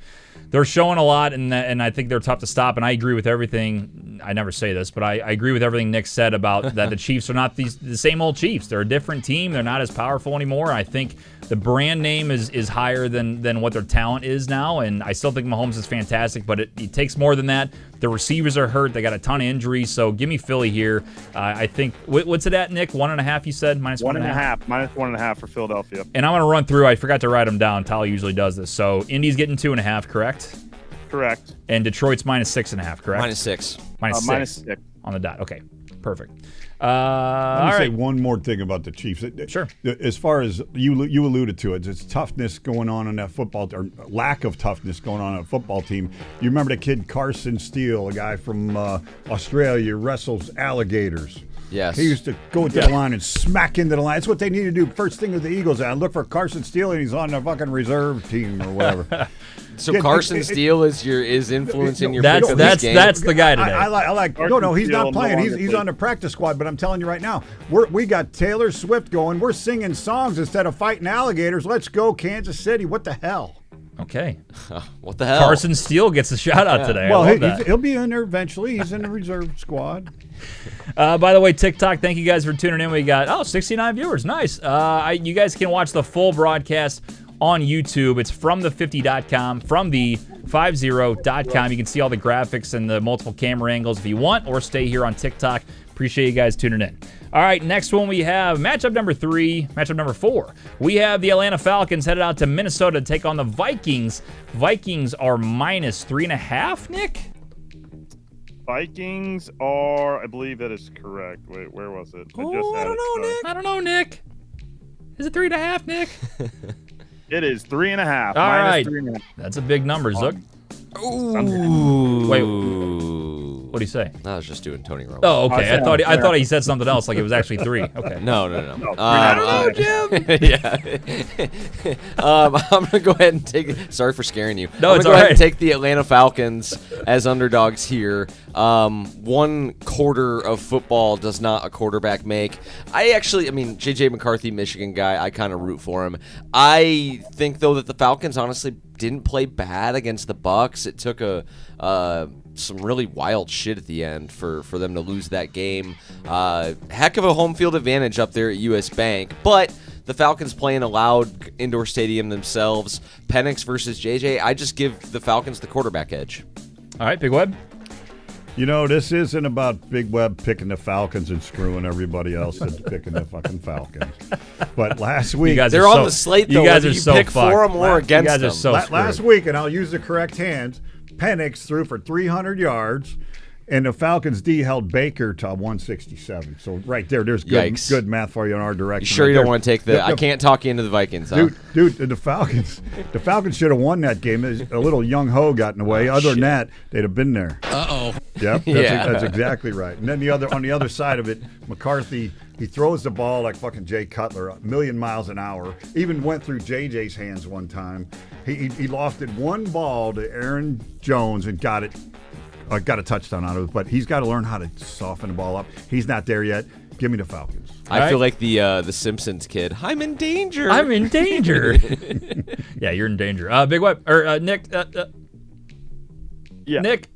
showing a lot, and I think they're tough to stop. And I agree with everything. I never say this, but I agree with everything Nick said about that. The Chiefs are not the same old Chiefs. They're a different team. They're not as powerful anymore. I think the brand name is higher than what their talent is now, and I still think Mahomes is fantastic, but it takes more than that. The receivers are hurt. They got a ton of injuries, so give me Philly here. I think, what's it at, Nick? 1.5, you said? Minus 1.5. Minus 1.5 for Philadelphia. And I'm going to run through. I forgot to write them down. Tolly usually does this. So Indy's getting 2.5, correct? Correct. And Detroit's minus 6.5, correct? Minus 6. Minus 6 on the dot. Okay, perfect. Let me say one more thing about the Chiefs. Sure. As far as you alluded to it's toughness going on in that football, or lack of toughness going on in a football team. You remember the kid Carson Steele, a guy from Australia, wrestles alligators. Yes. He used to go to the line and smack into the line. That's what they need to do. First thing with the Eagles, I look for Carson Steele, and he's on the fucking reserve team or whatever. So Carson Steele is influencing your that's pick of this game? That's the guy today. I like. No, he's not playing. He's on the practice squad. But I'm telling you right now, we got Taylor Swift going. We're singing songs instead of fighting alligators. Let's go, Kansas City. What the hell? Okay. What the hell? Carson Steele gets a shout out today. Well, I love that. he'll be in there eventually. He's in the reserve squad. By the way, TikTok, thank you guys for tuning in. We got 69 viewers. Nice. You guys can watch the full broadcast on YouTube. It's from the50.com, from the 50.com. You can see all the graphics and the multiple camera angles if you want, or stay here on TikTok. Appreciate you guys tuning in. All right, next one we have matchup number 4. We have the Atlanta Falcons headed out to Minnesota to take on the Vikings. Vikings are -3.5, Nick? Vikings are, I believe that is correct. Wait, where was it? I don't know, Nick. Is it 3.5, Nick? It is 3.5. All right. -3.5. That's a big number, Zook. Ooh. Wait, what'd he say? I was just doing Tony Romo. Oh, okay. I thought he said something else, like it was actually 3. Okay. No. I don't know, Jim. Yeah. I'm gonna go ahead and take. Sorry for scaring you. No, I'm it's gonna go all ahead right. and take the Atlanta Falcons as underdogs here. 1 quarter of football does not a quarterback make. I mean, JJ McCarthy, Michigan guy. I kind of root for him. I think though that the Falcons honestly didn't play bad against the Bucs. It took some really wild shit at the end for them to lose that game. Heck of a home field advantage up there at US Bank, but the Falcons play in a loud indoor stadium themselves. Penix versus JJ, I just give the Falcons the quarterback edge. All right, Big Web. You know, this isn't about Big Web picking the Falcons and screwing everybody else that's picking the fucking Falcons. But last week, They're on the slate, though. You guys whether are you so pick fucked. for them or against You guys are them. so last screwed. week, and I'll use the correct hands, Penix threw for 300 yards, and the Falcons D held Baker to 167. So right there's Yikes. good math for you in our direction. You sure right you don't there. want to take the? I can't talk you into the Vikings, huh? Dude, the Falcons should have won that game. A little young ho got in the way. Other than that, they'd have been there. Yep, that's exactly right. And then on the other side of it, McCarthy, he throws the ball like fucking Jay Cutler, 1,000,000 miles an hour. Even went through JJ's hands one time. He lofted one ball to Aaron Jones and got a touchdown out of it. But he's got to learn how to soften the ball up. He's not there yet. Give me the Falcons. I feel like the Simpsons kid. I'm in danger. I'm in danger. Yeah, you're in danger. Big Web or Nick. Yeah. Nick.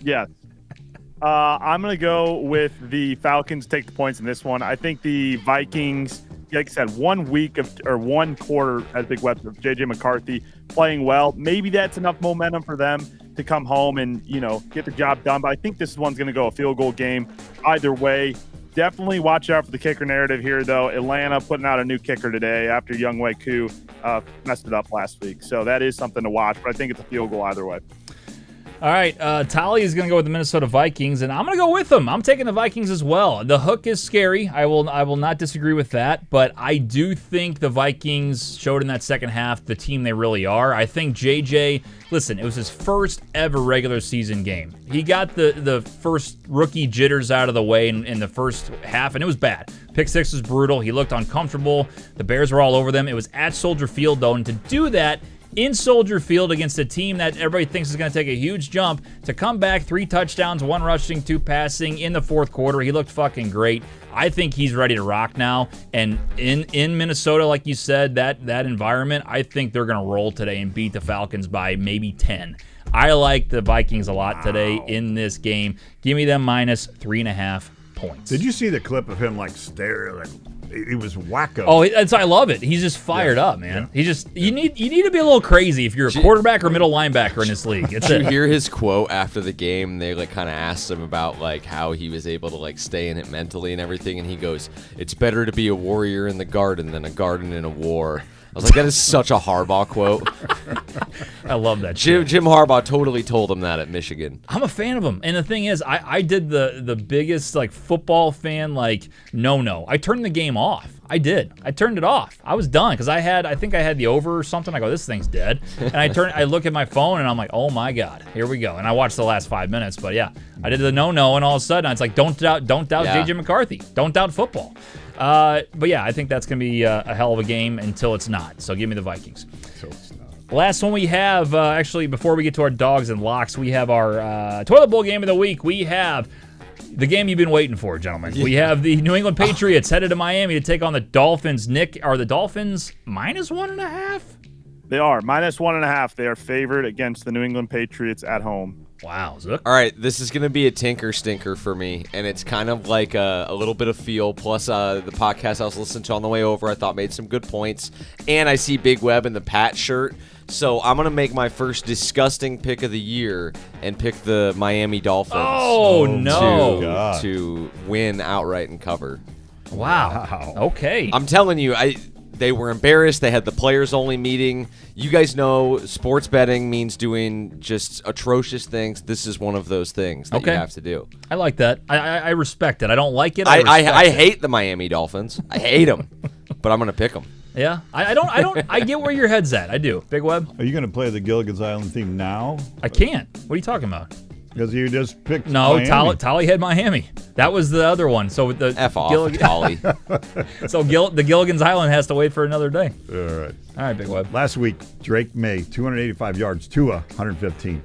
Yes. I'm going to go with the Falcons take the points in this one. I think the Vikings, like I said, 1 quarter, as Big Web of J.J. McCarthy playing well. Maybe that's enough momentum for them to come home and, get the job done. But I think this one's going to go a field goal game either way. Definitely watch out for the kicker narrative here, though. Atlanta putting out a new kicker today after Younghoe Koo messed it up last week. So that is something to watch. But I think it's a field goal either way. All right, Tolly is going to go with the Minnesota Vikings, and I'm going to go with them. I'm taking the Vikings as well. The hook is scary. I will not disagree with that, but I do think the Vikings showed in that second half the team they really are. I think JJ, listen, it was his first ever regular season game. He got the first rookie jitters out of the way in the first half, and it was bad. Pick six was brutal. He looked uncomfortable. The Bears were all over them. It was at Soldier Field, though, and to do that in Soldier Field against a team that everybody thinks is going to take a huge jump, to come back 3 touchdowns, 1 rushing, 2 passing in the fourth quarter. He looked fucking great. I think he's ready to rock now. And in Minnesota, like you said, that environment, I think they're going to roll today and beat the Falcons by maybe 10. I like the Vikings a lot today in this game. Give me them minus 3.5 points. Did you see the clip of him staring? He was wacko. Oh, I love it. He's just fired up, man. He just you need to be a little crazy if you're a quarterback or middle linebacker in this league. Did you hear his quote after the game? They kind of asked him about how he was able to stay in it mentally and everything, and he goes, "It's better to be a warrior in the garden than a garden in a war." I was like, that is such a Harbaugh quote. I love that Jim Harbaugh totally told him that at Michigan. I'm a fan of him. And the thing is, I did the biggest football fan no. I turned the game off. I did. I turned it off. I was done because I think I had the over or something. I go, this thing's dead. And I look at my phone and I'm like, oh my God, here we go. And I watched the last 5 minutes. But yeah, I did the no, and all of a sudden it's like, don't doubt JJ McCarthy. Don't doubt football. But yeah, I think that's going to be a hell of a game until it's not. So give me the Vikings. So it's not. Last one we have, actually, before we get to our dogs and locks, we have our Toilet Bowl game of the week. We have the game you've been waiting for, gentlemen. We have the New England Patriots headed to Miami to take on the Dolphins. Nick, are the Dolphins minus 1.5? They are -1.5. They are favored against the New England Patriots at home. Wow, Zook. All right, this is going to be a tinker stinker for me, and it's kind of like a little bit of feel, plus the podcast I was listening to on the way over I thought made some good points, and I see Big Web in the Pat shirt, so I'm going to make my first disgusting pick of the year and pick the Miami Dolphins no. to win outright and cover. Wow. Okay. I'm telling you, they were embarrassed. They had the players-only meeting. You guys know sports betting means doing just atrocious things. This is one of those things that you have to do. I like that. I respect it. I don't like it. I hate the Miami Dolphins. I hate them, but I'm going to pick them. Yeah. I don't. I get where your head's at. I do. Big Web. Are you going to play the Gilligan's Island theme now? I can't. What are you talking about? Because you just picked No, Miami. Tolly had Miami. That was the other one. So with the F off, Tolly. So the Gilligan's Island has to wait for another day. All right. All right, Big Web. Last week, Drake May, 285 yards, Tua, 115.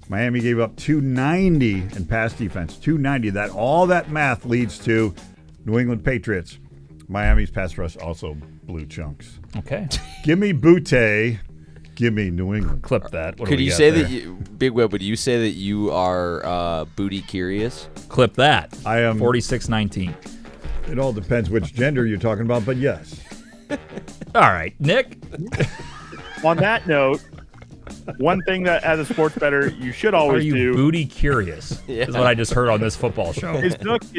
Miami gave up 290 in pass defense. 290. All that math leads to New England Patriots. Miami's pass rush also blew chunks. Okay. Give me Butte. Give me New England. Clip that. What do Could we you got say there? that, Big Web, would you say that you are booty curious? Clip that. I am. 46-19. It all depends which gender you're talking about, but yes. All right, Nick. On that note, one thing that as a sports bettor you should Are always you do booty curious? Yeah. Is what I just heard on this football show. is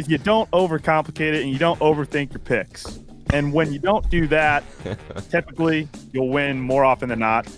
you don't overcomplicate it and you don't overthink your picks. And when you don't do that, typically you'll win more often than not.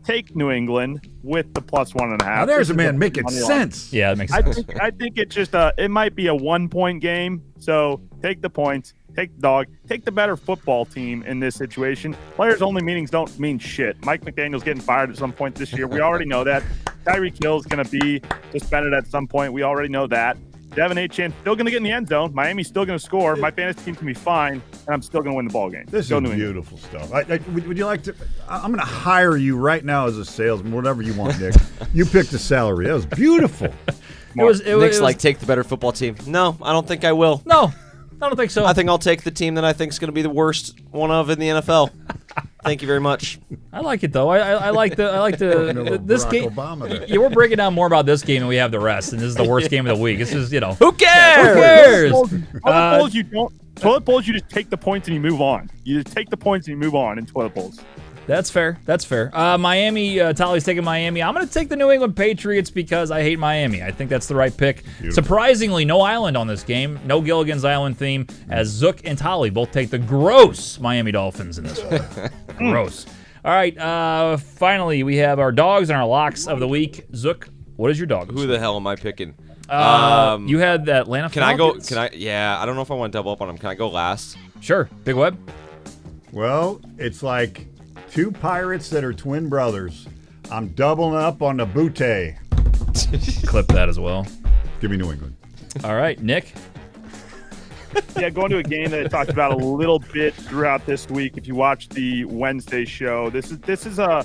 Take New England with the +1.5. Now there's a man making sense. Yeah, that makes sense. I think it's just it might be a 1-point game. So take the points, take the dog, take the better football team in this situation. Players only meetings don't mean shit. Mike McDaniel's getting fired at some point this year. We already know that. Tyreek Hill's going to be suspended at some point. We already know that. Devin Achane still going to get in the end zone. Miami's still going to score. My fantasy team can be fine, and I'm still going to win the ball game. This Go is New England. beautiful stuff. Would you like to? I'm going to hire you right now as a salesman, whatever you want, Nick. You picked a salary. That was beautiful. Nick's like, take the better football team. No, I don't think I will. No, I don't think so. I think I'll take the team that I think is going to be the worst one of in the NFL. Thank you very much. I like it though. I like the this Barack game. Obama there. Yeah, we're breaking down more about this game than we have the rest, and this is the worst game of the week. This is Who cares? Toilet bowls, you just take the points and you move on. You just take the points and you move on in toilet bowls. That's fair. That's fair. Miami, Tolly's taking Miami. I'm going to take the New England Patriots because I hate Miami. I think that's the right pick. Beautiful. Surprisingly, no island on this game. No Gilligan's Island theme, as Zook and Tolly both take the gross Miami Dolphins in this one. Gross. All right, finally, we have our dogs and our locks of the week. Zook, what is your dog? Who the hell am I picking? You had the Atlanta Can I go? Falcons? Yeah, I don't know if I want to double up on them. Can I go last? Sure. Big Web. Well, it's like two pirates that are twin brothers. I'm doubling up on the Butte. Clip that as well. Give me New England. All right, Nick. Yeah, going to a game that I talked about a little bit throughout this week. If you watch the Wednesday show, this is a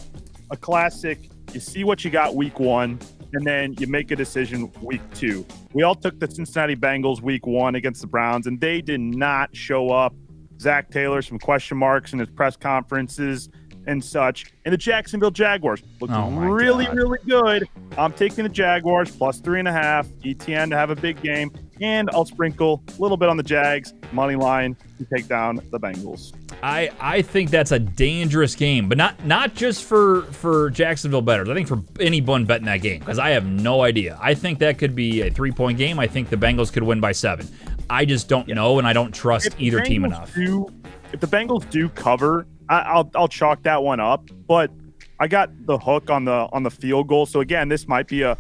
classic. You see what you got week 1, and then you make a decision week 2. We all took the Cincinnati Bengals week 1 against the Browns, and they did not show up. Zach Taylor, some question marks in his press conferences and such. And the Jacksonville Jaguars looked really good. I'm taking the Jaguars +3.5. ETN to have a big game. And I'll sprinkle a little bit on the Jags money line to take down the Bengals. I think that's a dangerous game, but not just for Jacksonville bettors. I think for anyone betting that game, because I have no idea. I think that could be a 3-point game. I think the Bengals could win by 7. I just don't know, and I don't trust either team enough. If the Bengals do cover, I'll chalk that one up. But I got the hook on the field goal. So again, this might be a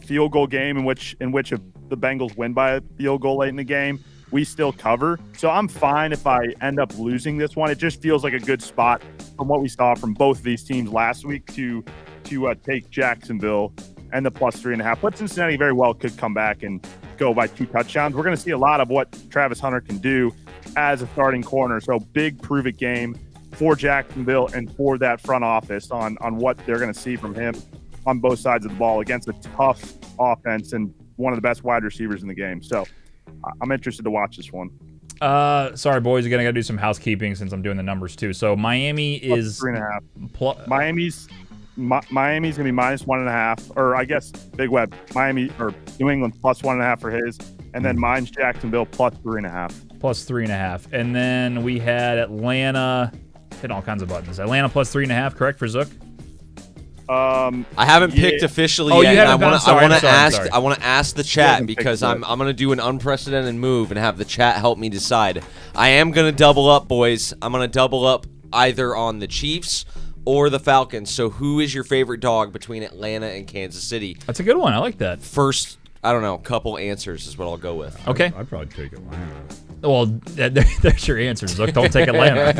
field goal game in which if the Bengals win by a field goal late in the game, we still cover. So I'm fine if I end up losing this one. It just feels like a good spot from what we saw from both of these teams last week to take Jacksonville and the +3.5. But Cincinnati very well could come back and go by 2 touchdowns. We're going to see a lot of what Travis Hunter can do as a starting corner. So big prove-it game for Jacksonville and for that front office on what they're going to see from him on both sides of the ball against a tough offense and one of the best wide receivers in the game. So I'm interested to watch this one. Sorry, boys. Again, I got to do some housekeeping since I'm doing the numbers too. So Miami is 3.5. Miami's going to be -1.5, or I guess Big Web. Miami or New England +1.5 for his, and then mine's Jacksonville +3.5. +3.5, and then we had Atlanta hitting all kinds of buttons. Atlanta +3.5, correct for Zook? I haven't picked officially Oh, yet. you haven't. I want to ask the chat because I'm going to do an unprecedented move and have the chat help me decide. I am going to double up, boys. I'm going to double up either on the Chiefs or the Falcons. So who is your favorite dog between Atlanta and Kansas City? That's a good one. I like that. First, I don't know, couple answers is what I'll go with. Okay. I'd probably take Atlanta. Well, there's your answer, Zook. Don't take Atlanta.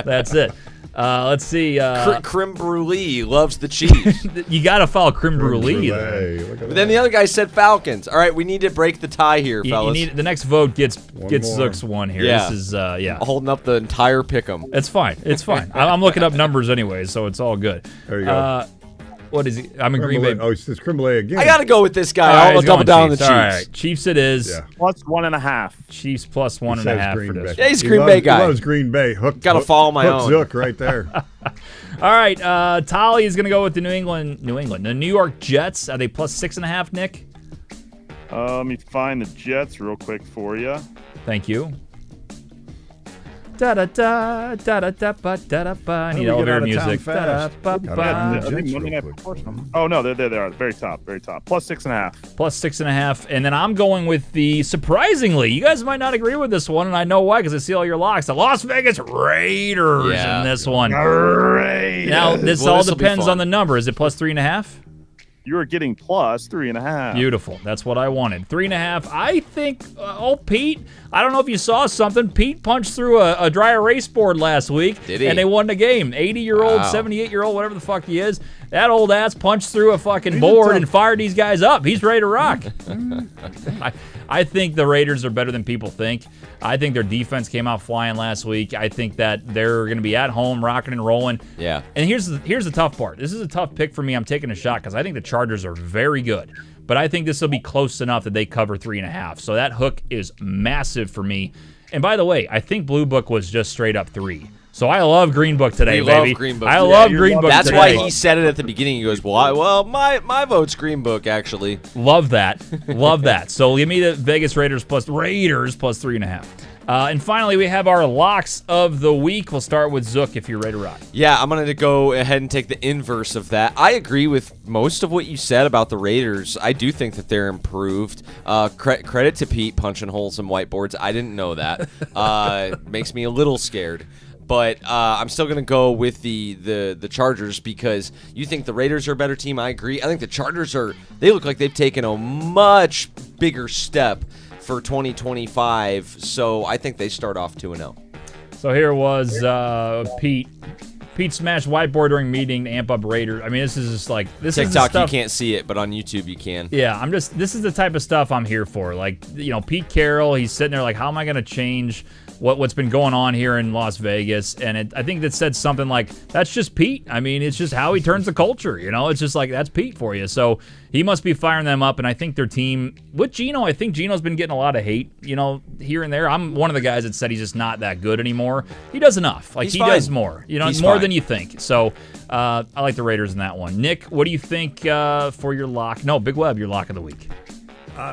That's it. Let's see. Creme brulee loves the Chiefs. You got to follow creme brulee. But then the other guy said Falcons. All right, we need to break the tie here, fellas. The next vote gets more. Zook's one here. Yeah. This is Holding up the entire pick'em. It's fine. It's fine. I'm looking up numbers anyway, so it's all good. There you go. What is he? I'm in Green Bay. Oh, it's creme brulee again. I got to go with this guy. All right, I'll he's double going down on the Chiefs. Chiefs. All right, Chiefs it is. Yeah. +1.5. Chiefs +1.5 for Green this. Bay. Yeah, he's a He Green Bay guy. He loves Green Bay. Gotta follow my own. Zook right there. All right, Tolly is going to go with the New England. The New York Jets. Are they +6.5, Nick? Let me find the Jets real quick for you. Thank you. Da da da da da da ba da da ba. I need elevator music. Da da ba ba. I think Monday Night Football. Oh no, there they are. Very top. +6.5. +6.5, and then I'm going with the surprisingly. You guys might not agree with this one, and I know why because I see all your locks. The Las Vegas Raiders in this one. Raiders. Now this all depends on the number. Is it +3.5? You are getting +3.5. Beautiful. That's what I wanted. 3.5. I think, Pete, I don't know if you saw something. Pete punched through a dry erase board last week. Did he? And they won the game. 80-year-old, Wow. 78-year-old, whatever the fuck he is. That old ass punched through a fucking board and fired these guys up. He's ready to rock. I think the Raiders are better than people think. I think their defense came out flying last week. I think that they're going to be at home, rocking and rolling. Yeah. And here's the tough part. This is a tough pick for me. I'm taking a shot because I think the Chargers are very good. But I think this will be close enough that they cover 3.5. So that hook is massive for me. And by the way, I think Blue Book was just straight up 3. So I love Green Book today, We baby. love Green Book. I Yeah, love Green Book That's today. why he said it at the beginning. He goes, my vote's Green Book, actually. Love that. Love that. So give me the Vegas Raiders +3.5. And finally, we have our locks of the week. We'll start with Zook if you're ready to rock. Yeah, I'm going to go ahead and take the inverse of that. I agree with most of what you said about the Raiders. I do think that they're improved. Credit to Pete punching holes in whiteboards. I didn't know that. Makes me a little scared. But I'm still going to go with the Chargers because you think the Raiders are a better team. I agree. I think the Chargers they look like they've taken a much bigger step for 2025. So I think they start off 2-0. So here was Pete. Pete smashed whiteboard during meeting to amp up Raiders. I mean, this is just like this is the TikTok, stuff. you can't see it, but on YouTube you can. Yeah, this is the type of stuff I'm here for. Like, Pete Carroll, he's sitting there like, how am I going to change what's been going on here in Las Vegas? And I think that said something like, that's just Pete. I mean, it's just how he turns the culture. It's just like, that's Pete for you. So he must be firing them up. And I think their team, with Geno, I think Geno's been getting a lot of hate, here and there. I'm one of the guys that said he's just not that good anymore. He does enough. Like, he does more. He's more fine. than you think. So I like the Raiders in that one. Nick, what do you think for your lock? No, Big Web, your lock of the week.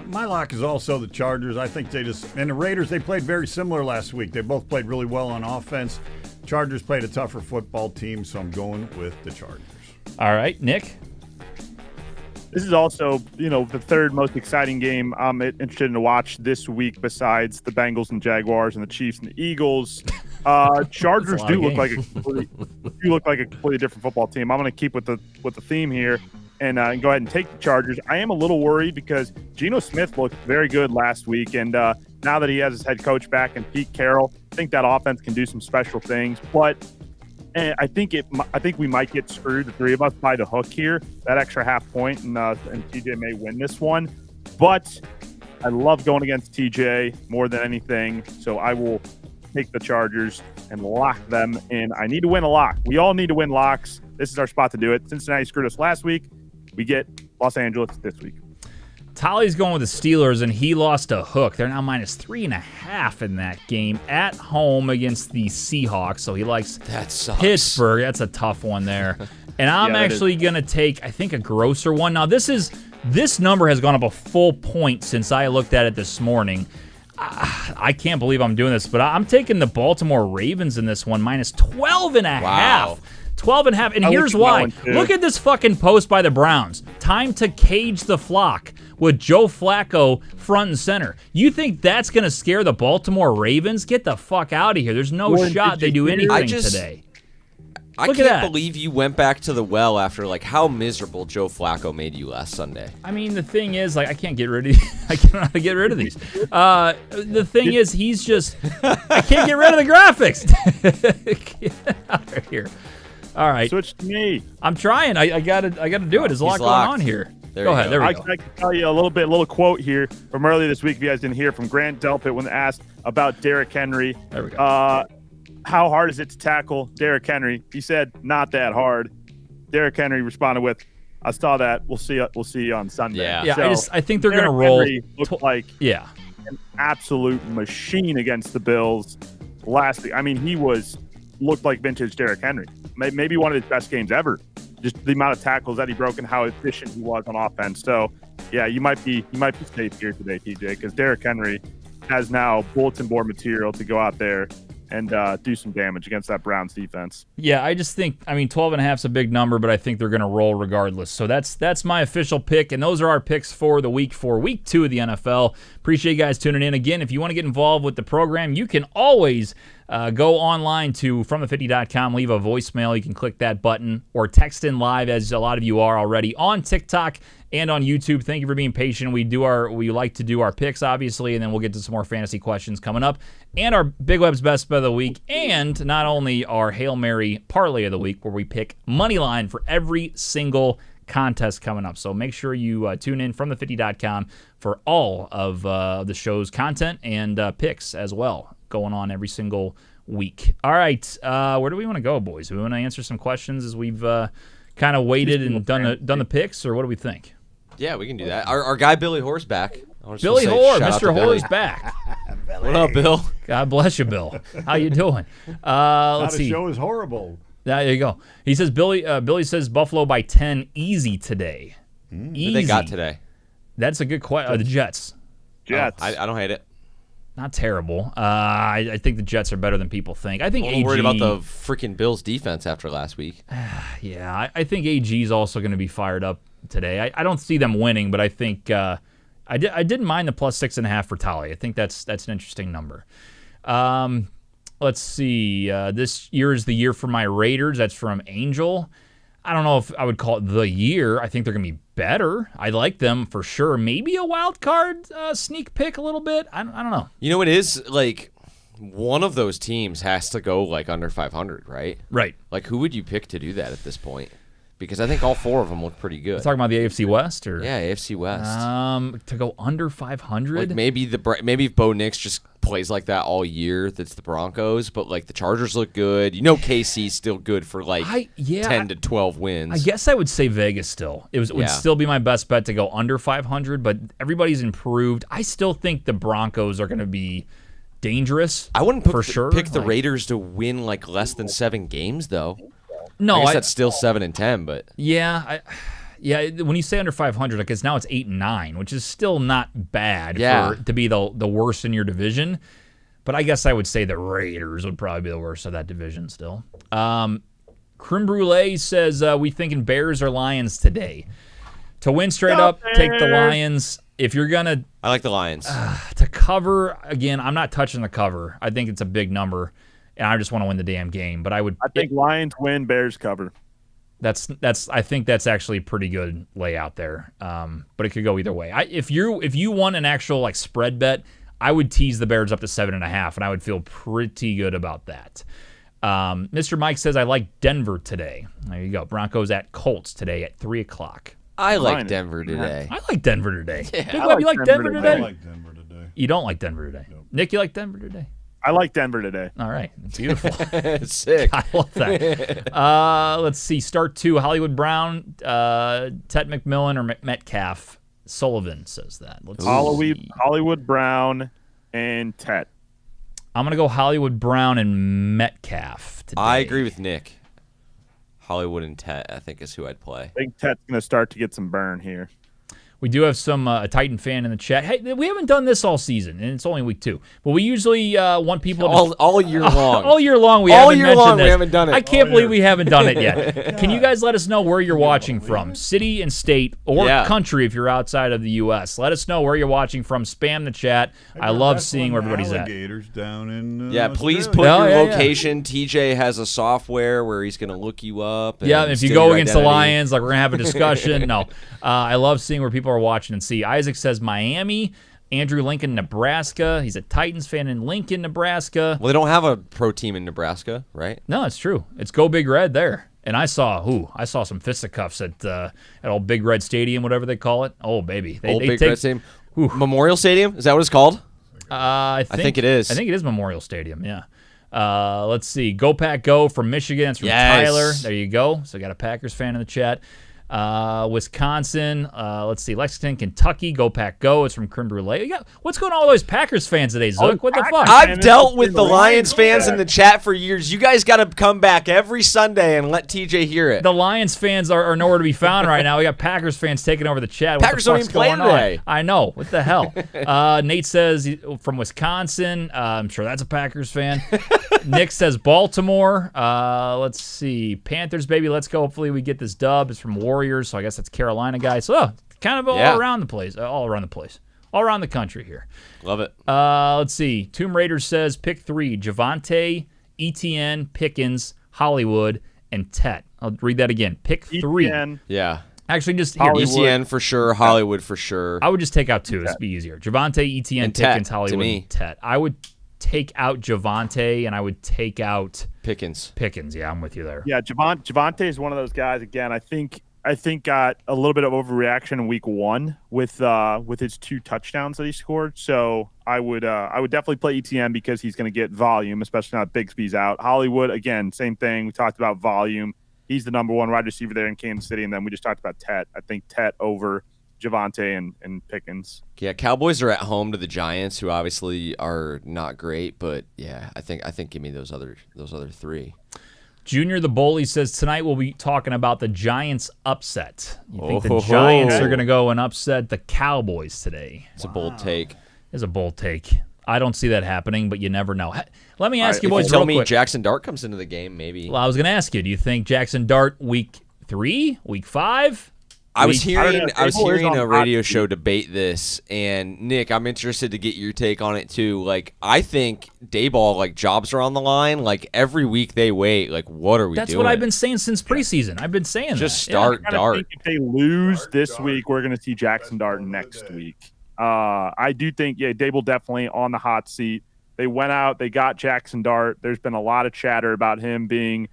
My lock is also the Chargers. I think and the Raiders, they played very similar last week. They both played really well on offense. Chargers played a tougher football team, so I'm going with the Chargers. All right, Nick? This is also, the third most exciting game I'm interested in to watch this week besides the Bengals and Jaguars and the Chiefs and the Eagles. Chargers do look like a completely different football team. I'm going to keep with the theme here and go ahead and take the Chargers. I am a little worried because Geno Smith looked very good last week, and now that he has his head coach back and Pete Carroll, I think that offense can do some special things. But I think we might get screwed, the three of us, by the hook here. That extra half point, and TJ may win this one. But I love going against TJ more than anything, so I will take the Chargers and lock them in. I need to win a lock. We all need to win locks. This is our spot to do it. Cincinnati screwed us last week. We get Los Angeles this week. Tolly's going with the Steelers, and he lost a hook. They're now -3.5 in that game at home against the Seahawks. So he likes That sucks. Pittsburgh. That's a tough one there. And I'm actually going to take, I think, a grosser one. Now, this number has gone up a full point since I looked at it this morning. I can't believe I'm doing this, but I'm taking the Baltimore Ravens in this one, -12.5. Wow. 12.5. And here's that why. one, too. Look at this fucking post by the Browns. Time to cage the flock with Joe Flacco front and center. You think that's going to scare the Baltimore Ravens? Get the fuck out of here. There's no Warren, shot did they you do hear- anything today. I Look at can't that. believe you went back to the well after like how miserable Joe Flacco made you last Sunday. I mean, the thing is, like, I can't get rid of I cannot get rid of these. The thing is, he's just, I can't get rid of the graphics. Get out of here. All right, Switch to me. I'm trying. I gotta do it. There's a lot He's going locked. on here. There Go you ahead. go. There we I go. can tell you a little quote here from earlier this week. If you guys didn't hear from Grant Delpit when asked about Derrick Henry. There we go. How hard is it to tackle Derrick Henry? He said, not that hard. Derrick Henry responded with, I saw that. We'll see you on Sunday. Yeah. Yeah, So, I think they're Derrick gonna roll. Henry looked like Yeah. an absolute machine against the Bills last week. I mean, looked like vintage Derrick Henry. Maybe one of his best games ever. Just the amount of tackles that he broke and how efficient he was on offense. So, yeah, you might be safe here today, TJ, because Derrick Henry has now bulletin board material to go out there and do some damage against that Browns defense. Yeah, I just think, 12.5 is a big number, but I think they're going to roll regardless. So that's my official pick, and those are our picks for the week 2 of the NFL. Appreciate you guys tuning in. Again, if you want to get involved with the program, you can always go online to fromthe50.com, leave a voicemail. You can click that button or text in live, as a lot of you are already on TikTok and on YouTube. Thank you for being patient. We like to do our picks, obviously, and then we'll get to some more fantasy questions coming up, and our Big Web's Best Bet of the Week, and not only our Hail Mary Parlay of the Week, where we pick money line for every single contest coming up. So make sure you tune in from the50.com for all of the show's content and picks as well, going on every single week. All right, where do we want to go, boys? Do we want to answer some questions as we've kind of waited and done the picks, or what do we think? Yeah, we can do that. Our guy Billy Hoare's back. Billy Hoare, Mr. Hoare's back. What up, Bill? God bless you, Bill. How you doing? Let's see. The show is horrible. There you go. He says Billy says Buffalo by 10 easy today. Easy. Who they got today? That's a good question. The Jets. Jets. Oh, I don't hate it. Not terrible. I think the Jets are better than people think. I think I'm AG. worried about the freaking Bills defense after last week. Yeah, I think AG is also going to be fired up today. I don't see them winning, but I think I didn't mind the +6.5 for Tolly. I think that's an interesting number. Let's see. This year is the year for my Raiders. That's from Angel. I don't know if I would call it the year. I think they're going to be better. I like them for sure. Maybe a wild card sneak pick a little bit. I don't know. You know, it is like one of those teams has to go like under 500, right? Right. Like, who would you pick to do that at this point? Because I think all four of them look pretty good. Talking about the AFC West, or Yeah, AFC West. to go under 500. Like maybe if Bo Nix just plays like that all year, that's the Broncos. But like the Chargers look good. You know, KC's still good for like 10 to 12 wins. I guess I would say Vegas still. It would still be my best bet to go under 500, but everybody's improved. I still think the Broncos are going to be dangerous. I wouldn't pick the Like, Raiders to win like less than 7 games though. No, I guess that's still 7 and 10, but yeah. When you say under 500, because now it's 8 and 9, which is still not bad to be the worst in your division. But I guess I would say the Raiders would probably be the worst of that division still. Creme Brulee says, we thinking Bears or Lions today. To win straight up, take the Lions. If you're going to I like the Lions. to cover, again, I'm not touching the cover. I think it's a big number, and I just want to win the damn game. But I think Lions win, Bears cover. I think that's actually a pretty good layout there. But it could go either way. If you want an actual like spread bet, I would tease the Bears up to 7.5, and I would feel pretty good about that. Mr. Mike says, I like Denver today. There you go. Broncos at Colts today at 3:00. I like Denver today. I like Denver today. Yeah. Big Web, you like Denver I today? like Denver today. You don't like Denver today. Nope. Nick, you like Denver today? I like Denver today. All right. Beautiful. Sick. I love that. Let's see. Start 2, Hollywood Brown, Ted McMillan, or Metcalf. Sullivan says that. Let's Hollywood, see. Hollywood Brown and Tet. I'm going to go Hollywood Brown and Metcalf today. I agree with Nick. Hollywood and Tet, I think, is who I'd play. I think Tet's going to start to get some burn here. We do have some a Titan fan in the chat. Hey, we haven't done this all season, and it's only week 2. But we usually want people to All year long. all year long. We All haven't year mentioned long, we this. haven't done it. I can't believe we haven't done it yet. Can you guys let us know where you're watching from, city and state, or country if you're outside of the U.S.? Let us know where you're watching from. Spam the chat. I love seeing where everybody's at. Alligators down in Please Australia. put your yeah. location. TJ has a software where he's going to look you up. And Yeah, if you steal go your against the identity. Lions, like we're gonna have a discussion. No, I love seeing where people are watching and see. Isaac says Miami. Andrew Lincoln, Nebraska. He's a Titans fan in Lincoln, Nebraska. Well, they don't have a pro team in Nebraska, right? No, it's true. It's Go Big Red there. And I saw some fisticuffs at old Big Red Stadium, whatever they call it. Oh baby, Old Big Red Stadium. Memorial Stadium? Is that what it's called? I think it is. I think it is Memorial Stadium. Yeah. Let's see. Go Pack Go from Michigan. It's from Yes. Tyler. There you go. So got a Packers fan in the chat. Wisconsin. Let's see. Lexington, Kentucky. Go Pack Go. It's from Creme Brulee. What's going on with all those Packers fans today, Zook? What the fuck? I've dealt with the Lions fans in the chat for years. You guys got to come back every Sunday and let TJ hear it. The Lions fans are nowhere to be found right now. We got Packers fans taking over the chat. What Packers the don't fuck's even play going on? today. I know. What the hell? Nate says from Wisconsin. I'm sure that's a Packers fan. Nick says Baltimore. Let's see. Panthers, baby. Let's go. Hopefully we get this dub. It's from Warriors, so I guess that's Carolina guy. So kind of all around the place. All around the country here. Love it. Let's see. Tomb Raider says pick 3. Javante, ETN, Pickens, Hollywood, and Tet. I'll read that again. Pick 3. ETN. Yeah. Actually, just here. ETN for sure. Hollywood for sure. I would just take out 2. This would be easier. Javante, ETN, And Tet, Pickens, to Hollywood, me. and Tet. I would take out Javante, and I would take out Pickens. Yeah, I'm with you there. Yeah, Javante is one of those guys. Again, I think got a little bit of overreaction in week 1 with his 2 touchdowns that he scored. So I would definitely play ETN because he's going to get volume, especially now that Bigsby's out. Hollywood, again, same thing. We talked about volume. He's the number 1 wide receiver there in Kansas City, and then we just talked about Tet. I think Tet over Javante and Pickens. Yeah, Cowboys are at home to the Giants, who obviously are not great, but yeah, I think give me those other 3. Junior the Bully says tonight we'll be talking about the Giants upset. You think the Giants are going to go and upset the Cowboys today? It's a bold take. It's a bold take. I don't see that happening, but you never know. Let me ask you If boys you tell real me quick. Jackson Dart comes into the game, maybe. Well, I was going to ask you, do you think Jackson Dart week 3, week 5? I was I don't hearing know. a radio show debate this, and Nick, I'm interested to get your take on it too. Like, I think Dayball, jobs are on the line. Like, every week they wait. Like, what are we doing? That's what I've been saying since preseason. I've been saying Just that. start I Dart. think if they lose this week, we're going to see Jackson Dart next week. I do think, Dable definitely on the hot seat. They went out, they got Jackson Dart. There's been a lot of chatter about him being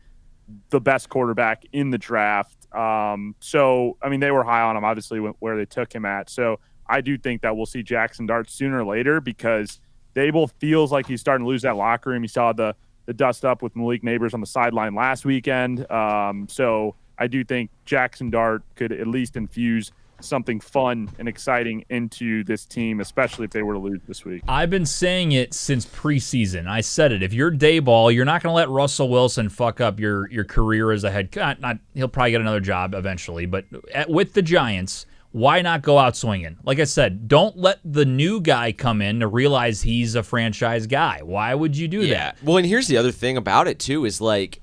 the best quarterback in the draft. So, I mean, they were high on him, obviously, where they took him at. So I do think that we'll see Jackson Dart sooner or later because Dable feels like he's starting to lose that locker room. You saw the dust up with Malik Neighbors on the sideline last weekend. So I do think Jackson Dart could at least infuse something fun and exciting into this team, especially if they were to lose this week. I've been saying it since preseason. I said it. If you're Dayball, you're not going to let Russell Wilson fuck up your career as a head coach. He'll probably get another job eventually, but with the Giants, why not go out swinging? Like I said, don't let the new guy come in to realize he's a franchise guy. Why would you do that? Well, and here's the other thing about it too is let's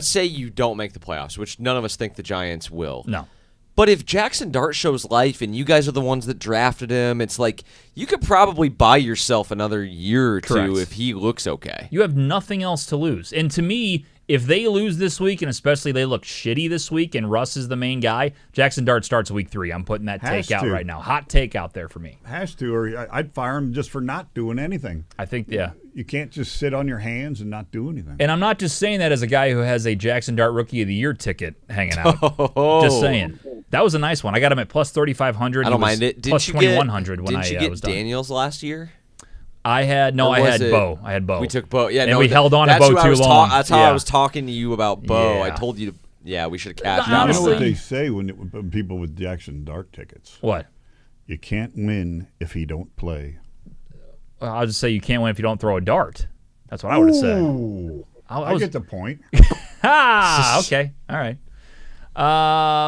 say you don't make the playoffs, which none of us think the Giants will. No. But if Jackson Dart shows life and you guys are the ones that drafted him, it's like you could probably buy yourself another year or Correct. two if he looks okay. You have nothing else to lose. And to me, if they lose this week, and especially they look shitty this week, and Russ is the main guy, Jackson Dart starts week 3. I'm putting that Has take out to. right now. Hot take out there for me. Has to, or I'd fire him just for not doing anything. I think, yeah. You can't just sit on your hands and not do anything. And I'm not just saying that as a guy who has a Jackson Dart Rookie of the Year ticket hanging out. Just saying. That was a nice one. I got him at plus 3,500. I don't mind it. Plus 2,100 when didn't you I get was done. Daniels last year? I had Or was it- Bo. I had Bo. We took Bo. Yeah, And no, we held on to that's Bo who I too was long. That's how Yeah. I was talking to you about Bo. I Yeah. told you to. Yeah, we should have cashed No, out. You know honestly- what they say when people with Jackson Dart tickets? What? You can't win if he don't play. Well, I'll just say you can't win if you don't throw a dart. That's what I would have said. Ooh, I get the point. Okay. All right.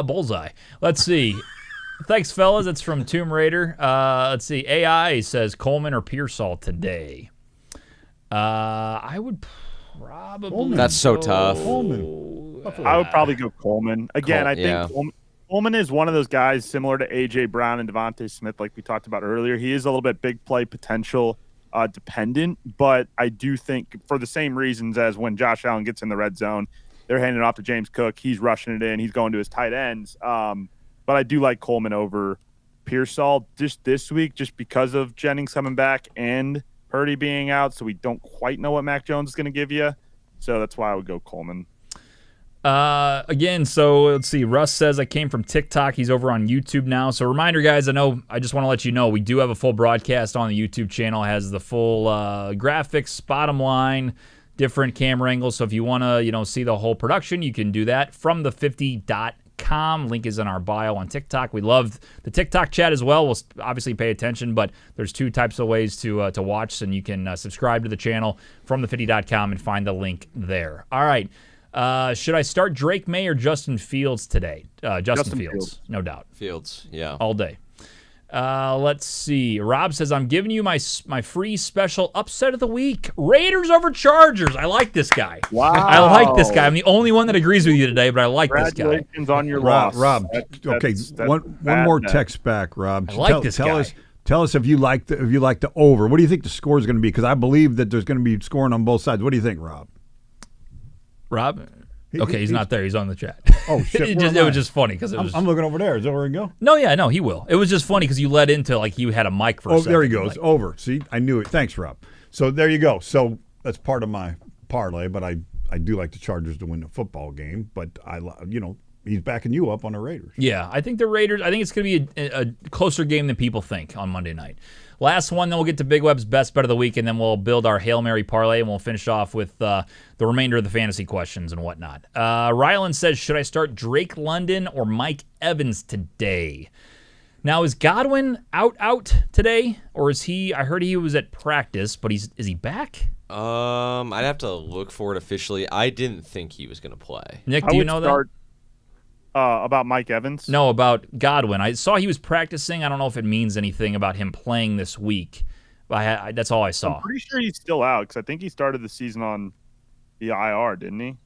Bullseye. Let's see. Thanks, fellas. It's from Tomb Raider. Let's see. AI says Coleman or Pearsall today. I would probably. Coleman. That's so tough. Coleman. I would probably go Coleman. Again, I think yeah. Coleman is one of those guys similar to A.J. Brown and Devontae Smith, like we talked about earlier. He is a little bit big play potential dependent, but I do think for the same reasons as when Josh Allen gets in the red zone, they're handing it off to James Cook. He's rushing it in. He's going to his tight ends. But I do like Coleman over Pearsall just this week just because of Jennings coming back and Purdy being out, so we don't quite know what Mac Jones is going to give you. So that's why I would go Coleman. Again, so let's see. Russ says I came from TikTok. He's over on YouTube now. So reminder, guys, I just want to let you know we do have a full broadcast on the YouTube channel. It has the full graphics, bottom line, different camera angles. So if you want to, see the whole production, you can do that from the50.com. Link is in our bio on TikTok. We love the TikTok chat as well. We'll obviously pay attention, but there's two types of ways to watch, and you can subscribe to the channel from the50.com and find the link there. All right. Should I start Drake May or Justin Fields today? Justin Fields, no doubt. Fields, yeah. All day. Let's see. Rob says, I'm giving you my free special upset of the week. Raiders over Chargers. I like this guy. Wow. I like this guy. I'm the only one that agrees with you today, but I like this guy. Congratulations on your Rob, loss. Rob, okay, That's one bad more net. text back, Rob. I like this guy. Tell us if you like the over. What do you think the score is going to be? Because I believe that there's going to be scoring on both sides. What do you think, Rob? Rob? Okay, he's not there. He's on the chat. Oh, shit. it where am I? was just funny because it was. I'm looking over there. Is that where he go? No, he will. It was just funny because you led into like he had a mic for a second. There he goes. Like, Over. See, I knew it. Thanks, Rob. So there you go. So that's part of my parlay, but I do like the Chargers to win the football game. But he's backing you up on the Raiders. Yeah, I think the Raiders. I think it's going to be a closer game than people think on Monday night. Last one, then we'll get to Big Web's best bet of the week, and then we'll build our Hail Mary parlay, and we'll finish off with the remainder of the fantasy questions and whatnot. Rylan says, should I start Drake London or Mike Evans today? Now, is Godwin out today, or is he? I heard he was at practice, but is he back? I'd have to look for it officially. I didn't think he was going to play. Nick, do you know that? About Mike Evans? No, about Godwin. I saw he was practicing. I don't know if it means anything about him playing this week. But that's all I saw. I'm pretty sure he's still out because I think he started the season on the IR, didn't he?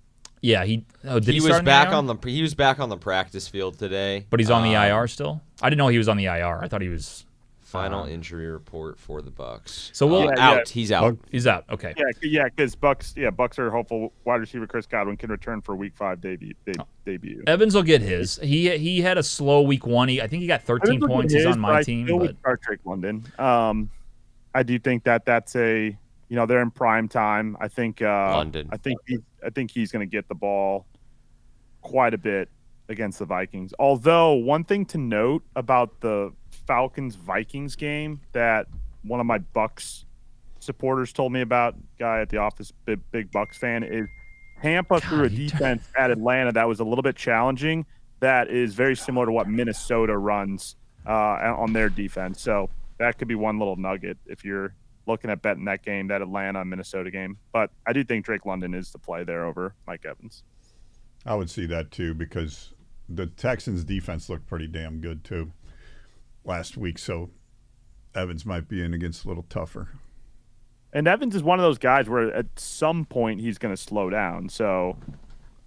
Yeah, he was back on the practice field today. But he's on the IR still? I didn't know he was on the IR. I thought he was final injury report for the Bucks. So we'll out. He's out. He's out. Okay. Yeah, because Bucks are hopeful wide receiver Chris Godwin can return for Week 5 debut. Evans will get his. He had a slow Week 1. I think he got 13 points. He's on my team. I still would start Drake London. I do think that's a they're in prime time. I think London. I think he's going to get the ball quite a bit against the Vikings. Although one thing to note about the Falcons-Vikings game that one of my Bucks supporters told me about, guy at the office, big Bucks fan, is Tampa threw a defense at Atlanta that was a little bit challenging. That is very similar to what Minnesota runs on their defense. So that could be one little nugget if you're looking at betting that game, that Atlanta-Minnesota game. But I do think Drake London is the play there over Mike Evans. I would see that too because the Texans' defense looked pretty damn good too last week. So Evans might be in against a little tougher. And Evans is one of those guys where at some point he's going to slow down. So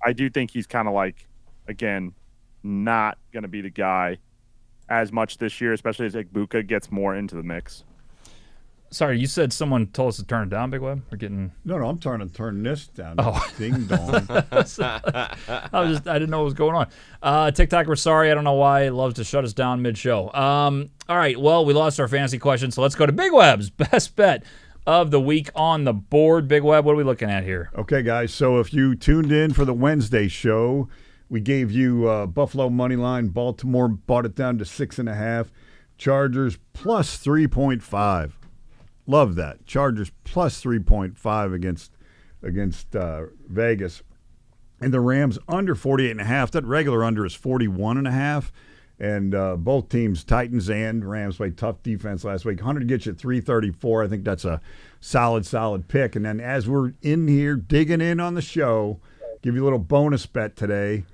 I do think he's kind of like, again, not going to be the guy as much this year, especially as Igbuka gets more into the mix. Sorry, you said someone told us to turn it down, Big Web? We're getting... No, I'm trying to turn this down. Oh. Ding dong. I didn't know what was going on. TikTok, we're sorry. I don't know why it loves to shut us down mid-show. All right, well, we lost our fantasy question, so let's go to Big Web's best bet of the week on the board. Big Web, what are we looking at here? Okay, guys, so if you tuned in for the Wednesday show, we gave you Buffalo money line. Baltimore bought it down to 6.5. Chargers plus 3.5. Love that. Chargers plus 3.5 against Vegas. And the Rams under 48.5. That regular under is 41.5. And both teams, Titans and Rams, played tough defense last week. 100 gets you 334. I think that's a solid pick. And then as we're in here digging in on the show, give you a little bonus bet today.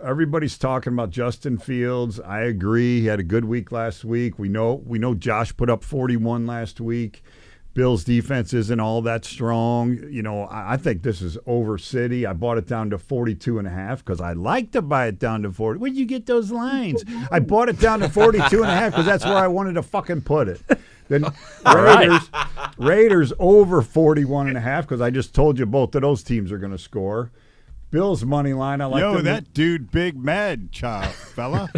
Everybody's talking about Justin Fields. I agree. He had a good week last week. We know Josh put up 41 last week. Bills' defense isn't all that strong. I think this is over City. I bought it down to 42.5 because I like to buy it down to 40. Where'd you get those lines? I bought it down to 42.5 because that's where I wanted to fucking put it. Then Raiders over 41.5 because I just told you both of those teams are going to score. Bills money line. I like that dude, big mad child, fella.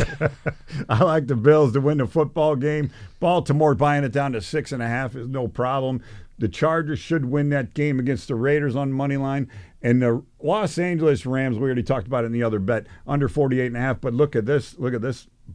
I like the Bills to win the football game. Baltimore buying it down to 6.5 is no problem. The Chargers should win that game against the Raiders on money line. And the Los Angeles Rams, we already talked about it in the other bet, under 48.5. But look at this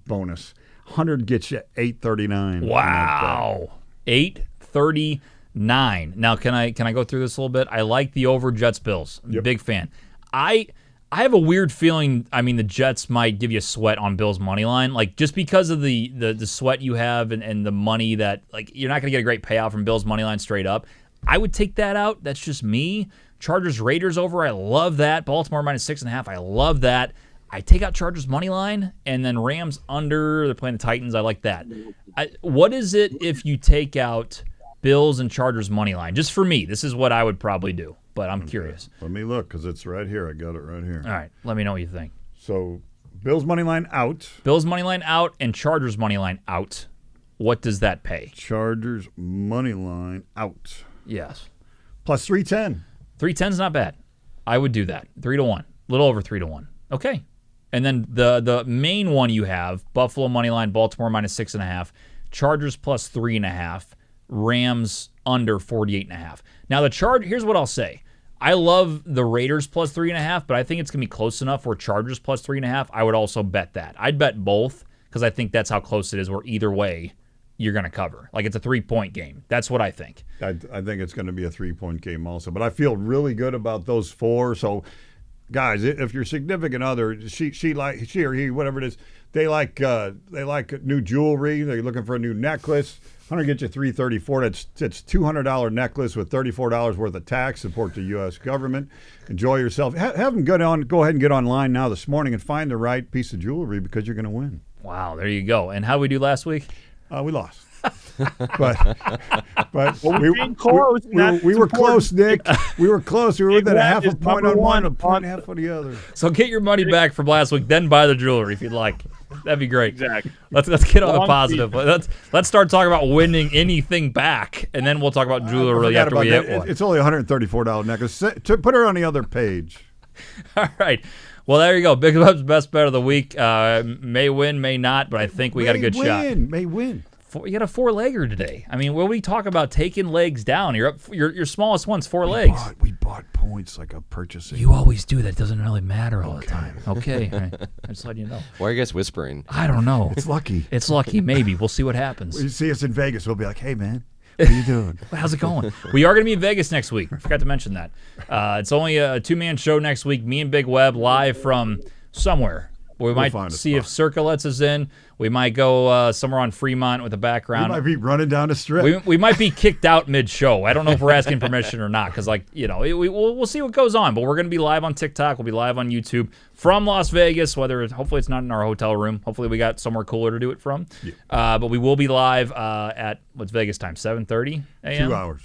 bonus. 100 gets you 839. Wow, 839. Now, can I go through this a little bit? I like the over Jets Bills. I'm a big fan. I have a weird feeling. I mean, the Jets might give you a sweat on Bills money line, like just because of the sweat you have and the money that like you're not going to get a great payout from Bills money line straight up. I would take that out. That's just me. Chargers Raiders over. I love that. Baltimore minus 6.5. I love that. I take out Chargers money line and then Rams under. They're playing the Titans. I like that. What is it if you take out Bills and Chargers money line? Just for me, this is what I would probably do. But I'm curious. Let me look because it's right here. I got it right here. All right. Let me know what you think. So, Bills money line out. Bills money line out and Chargers money line out. What does that pay? Chargers money line out. Yes. Plus 310. 310 is not bad. I would do that. 3-1. A little over 3-1. Okay. And then the main one you have, Buffalo money line, Baltimore minus 6.5, Chargers plus 3.5, Rams under 48.5. Now here's what I'll say. I love the Raiders plus 3.5, but I think it's going to be close enough where Chargers plus 3.5. I would also bet that. I'd bet both because I think that's how close it is where either way you're going to cover. Like it's a 3-point game. That's what I think. I think it's going to be a 3-point game also. But I feel really good about those four. So, guys, if your significant other, she or he, whatever it is, they like new jewelry. They're looking for a new necklace. 100 get you 334. It's $200 necklace with $34 worth of tax. Support the U.S. government. Enjoy yourself. Have them go ahead and get online now this morning and find the right piece of jewelry because you're going to win. Wow, there you go. And how did we do last week? We lost. but we were close. We were close, Nick. We were close. We were within a half a point on one, a point and a half on the other. So get your money back from last week, then buy the jewelry if you'd like. That'd be great. Exactly. Let's get on the positive. Let's start talking about winning anything back, and then we'll talk about jewelry after we hit one. It's only $134 necklace. Put her on the other page. All right. Well, there you go. Big Web's best bet of the week. May win, may not, but I think we got a good shot. May win. You got a 4-legger today. I mean, when we talk about taking legs down, you're up. Your smallest one's 4 legs. We bought points like a purchasing. You always do. That doesn't really matter all the time. Okay. All right. I'm just letting you know. Why are you guys whispering? I don't know. It's lucky. It's lucky. Maybe. We'll see what happens. You see us in Vegas, we'll be like, hey, man, what are you doing? How's it going? We are going to be in Vegas next week. I forgot to mention that. It's only a 2-man show next week. Me and Big Web live from somewhere. We might see if Circa lets us in. We might go somewhere on Fremont with a background. We might be running down the strip. We might be kicked out mid-show. I don't know if we're asking permission or not because, we'll see what goes on. But we're going to be live on TikTok. We'll be live on YouTube from Las Vegas, hopefully it's not in our hotel room. Hopefully we got somewhere cooler to do it from. Yeah. But we will be live at, what's Vegas time, 7:30 a.m.? 2 hours.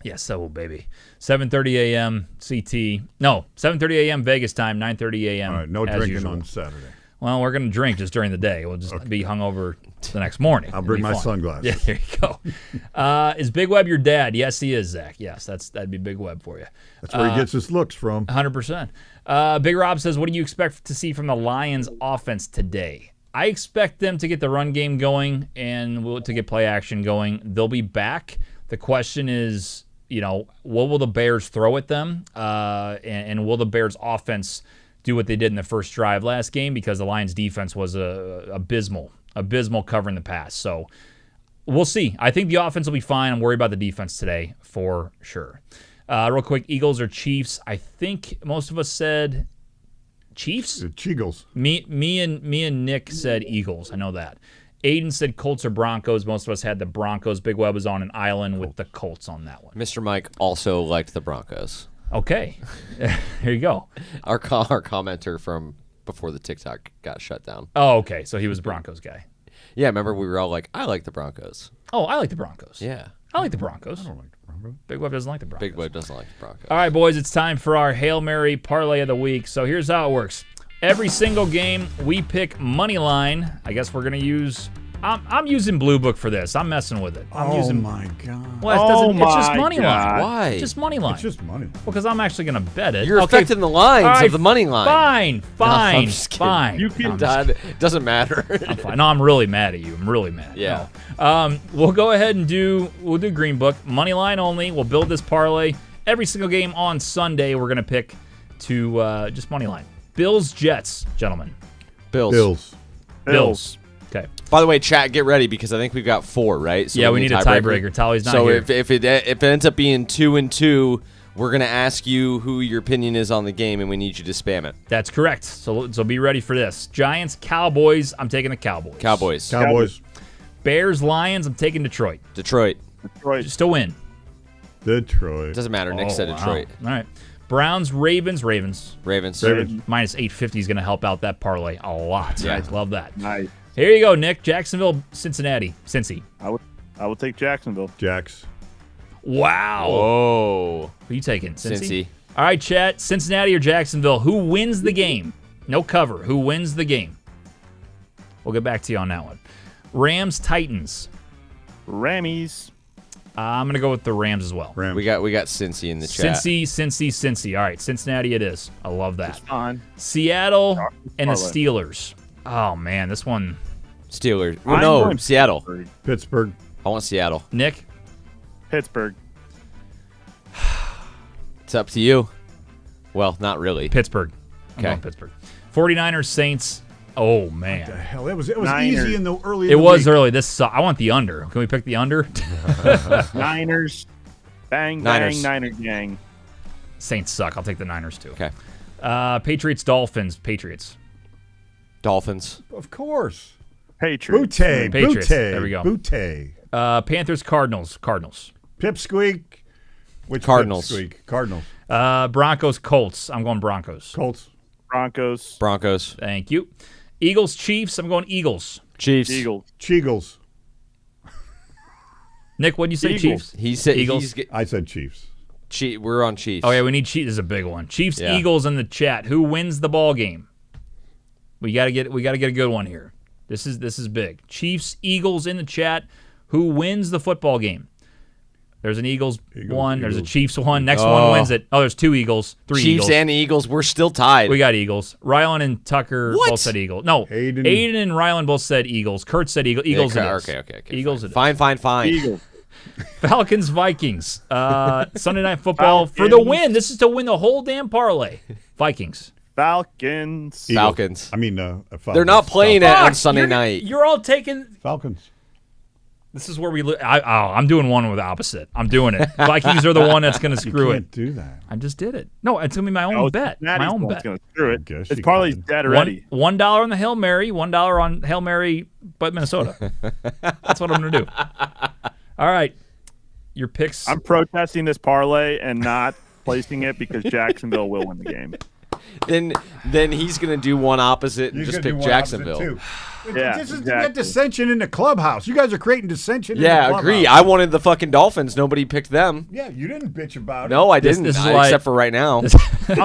Yes, so baby. 7:30 a.m. CT. No, 7:30 a.m. Vegas time, 9:30 a.m. All right, no drinking usual. on Saturday. Well, we're going to drink just during the day. We'll just be hungover the next morning. I'll bring my sunglasses. Yeah, there you go. Is Big Web your dad? Yes, he is, Zach. Yes, that'd be Big Web for you. That's where he gets his looks from. 100%. Big Rob says, what do you expect to see from the Lions offense today? I expect them to get the run game going and to get play action going. They'll be back. The question is, what will the Bears throw at them? And will the Bears offense do what they did in the first drive last game, because the Lions defense was abysmal covering the pass. So we'll see. I think the offense will be fine. I'm worried about the defense today for sure. Real quick, Eagles or Chiefs? I think most of us said Chiefs? Cheagles. Me and Nick said Eagles. I know that. Aiden said Colts or Broncos. Most of us had the Broncos. Big Web was on an island with the Colts on that one. Mr. Mike also liked the Broncos. Okay. There you go. Our commenter from before the TikTok got shut down. Oh, okay. So he was a Broncos guy. Yeah, remember we were all like, I like the Broncos. Oh, I like the Broncos. Yeah. I like the Broncos. I don't like the Broncos. Big Web doesn't like the Broncos. Big Web doesn't like the Broncos. All right, boys, it's time for our Hail Mary parlay of the week. So here's how it works. Every single game, we pick money line. I guess we're going to use... I'm using Blue Book for this. I'm messing with it. I'm using... my God. Well, it doesn't, it's just my money line. God. Why? It's just money line. It's just money. Well, because I'm actually going to bet it. You're Okay, affecting the lines all right, of the money line. Fine. I'm just kidding. Fine. You can- I'm just It doesn't matter. I'm fine. No, I'm really mad at you. I'm really mad. Yeah. No. We'll go ahead and we'll do Green Book. Money line only. We'll build this parlay. Every single game on Sunday, we're going to pick to just money line. Bills, Jets, gentlemen. Bills. Bills. Okay. By the way, chat, get ready because I think we've got 4, right? So Yeah, we need a tiebreaker. Tally's not so here. if it ends up being 2-2, we're gonna ask you who your opinion is on the game, and we need you to spam it. That's correct. So be ready for this. Giants, Cowboys. I'm taking the Cowboys. Cowboys. Bears, Lions. I'm taking Detroit. Detroit. Detroit. Just a win. Detroit. Doesn't matter. Nick said wow. Detroit. All right. Browns, Ravens. Ravens. Minus 850 is going to help out that parlay a lot. Yeah. I love that. Nice. Here you go, Nick. Jacksonville, Cincinnati. Cincy. I will take Jacksonville. Jacks. Wow. Whoa. Who you taking? Cincy. All right, chat. Cincinnati or Jacksonville? Who wins the game? No cover. Who wins the game? We'll get back to you on that one. Rams, Titans. Rammies. I'm going to go with the Rams as well. Rams. We got Cincy in the chat. Cincy. All right, Cincinnati it is. I love that. On. Seattle and the Parlay. Steelers. Oh, man, this one. Steelers. I'm No, going Seattle. Pittsburgh. I want Seattle. Nick? Pittsburgh. It's up to you. Well, not really. Pittsburgh. I'm Okay. going Pittsburgh. 49ers, Saints. Oh, man. The hell, it was Niners. easy in the early. It was early. I want the under. Can we pick the under? Niners. Bang, Niners. bang, Niner gang. Saints suck. I'll take the Niners, too. Okay. Patriots, Dolphins. Patriots. Dolphins. Of course. Patriots. Butte. Patriots. Butte. There we go. Butte. Panthers, Cardinals. Cardinals. Pipsqueak. Which Cardinals. Pipsqueak? Cardinals. Broncos, Colts. I'm going Broncos. Colts. Broncos. Broncos. Thank you. Eagles, Chiefs. I'm going Eagles. Chiefs. Eagles. Cheagles. Nick, what'd you say, Eagles. Chiefs? He said Eagles. I said Chiefs. We're on Chiefs. Oh, yeah, we need Chiefs. This is a big one. Chiefs, Yeah. Eagles in the chat. Who wins the ball game? We gotta get a good one here. This is big. Chiefs, Eagles in the chat. Who wins the football game? There's an Eagles one. There's a Eagles. Chiefs one. Next one wins it. Oh, there's 2 Eagles. 3 Chiefs Eagles. and Eagles. We're still tied. We got Eagles. Rylan and Tucker What? both said Eagles. No, Aiden. and Rylan both said Eagles. Kurt said Eagles. Eagles it is. Okay. Eagles it is. Fine. Eagles. Falcons, Vikings. Sunday Night Football for the win. This is to win the whole damn parlay. Vikings. Falcons. Eagles. Falcons. I mean, Falcons. They're not playing it on Sunday you're, night. You're all taking. Falcons. This is where we. I'm doing one with the opposite. I'm doing it. Vikings are the one that's going to screw Can't it. do that. I just did it. No, it's going to be my own Oh, bet. My Cincinnati's own one's bet. gonna screw it. Guess It's you probably can. dead already. $1 on the Hail Mary. $1 on Hail Mary, but Minnesota. That's what I'm going to do. All right. Your picks. I'm protesting this parlay and not placing it because Jacksonville will win the game. Then he's gonna do one opposite and You're just gonna pick do one opposite, Jacksonville. too. Yeah, This is to exactly. get dissension in the clubhouse. You guys are creating dissension in the Yeah, clubhouse. agree. I wanted the fucking Dolphins. Nobody picked them. Yeah, you didn't bitch about it. No, I This- didn't. this is why- Except for right now. I'm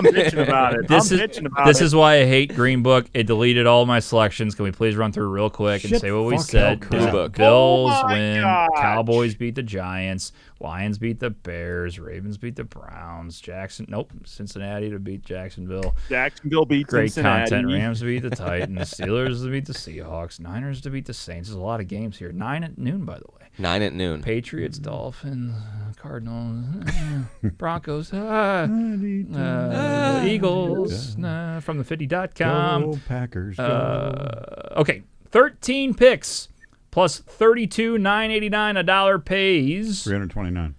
bitching about it. This I'm is bitching about this it. is why I hate Green Book. It deleted all my selections. Can we please run through real quick and Shit, say what we fuck said? hell, Blue crap. Book. Bills Oh my win. gosh. Cowboys beat the Giants. Lions beat the Bears. Ravens beat the Browns. Cincinnati to beat Jacksonville. Jacksonville beat Great Cincinnati. content. Rams to beat the Titans. Steelers to beat the Seahawks. Niners to beat the Saints. There's a lot of games here. 9 at noon, by the way. 9 at noon. Patriots, Dolphins, Cardinals, Broncos, Eagles, from the 50.com. Go Packers. Go. Okay, 13 picks plus 32, $9.89 a dollar pays. 329.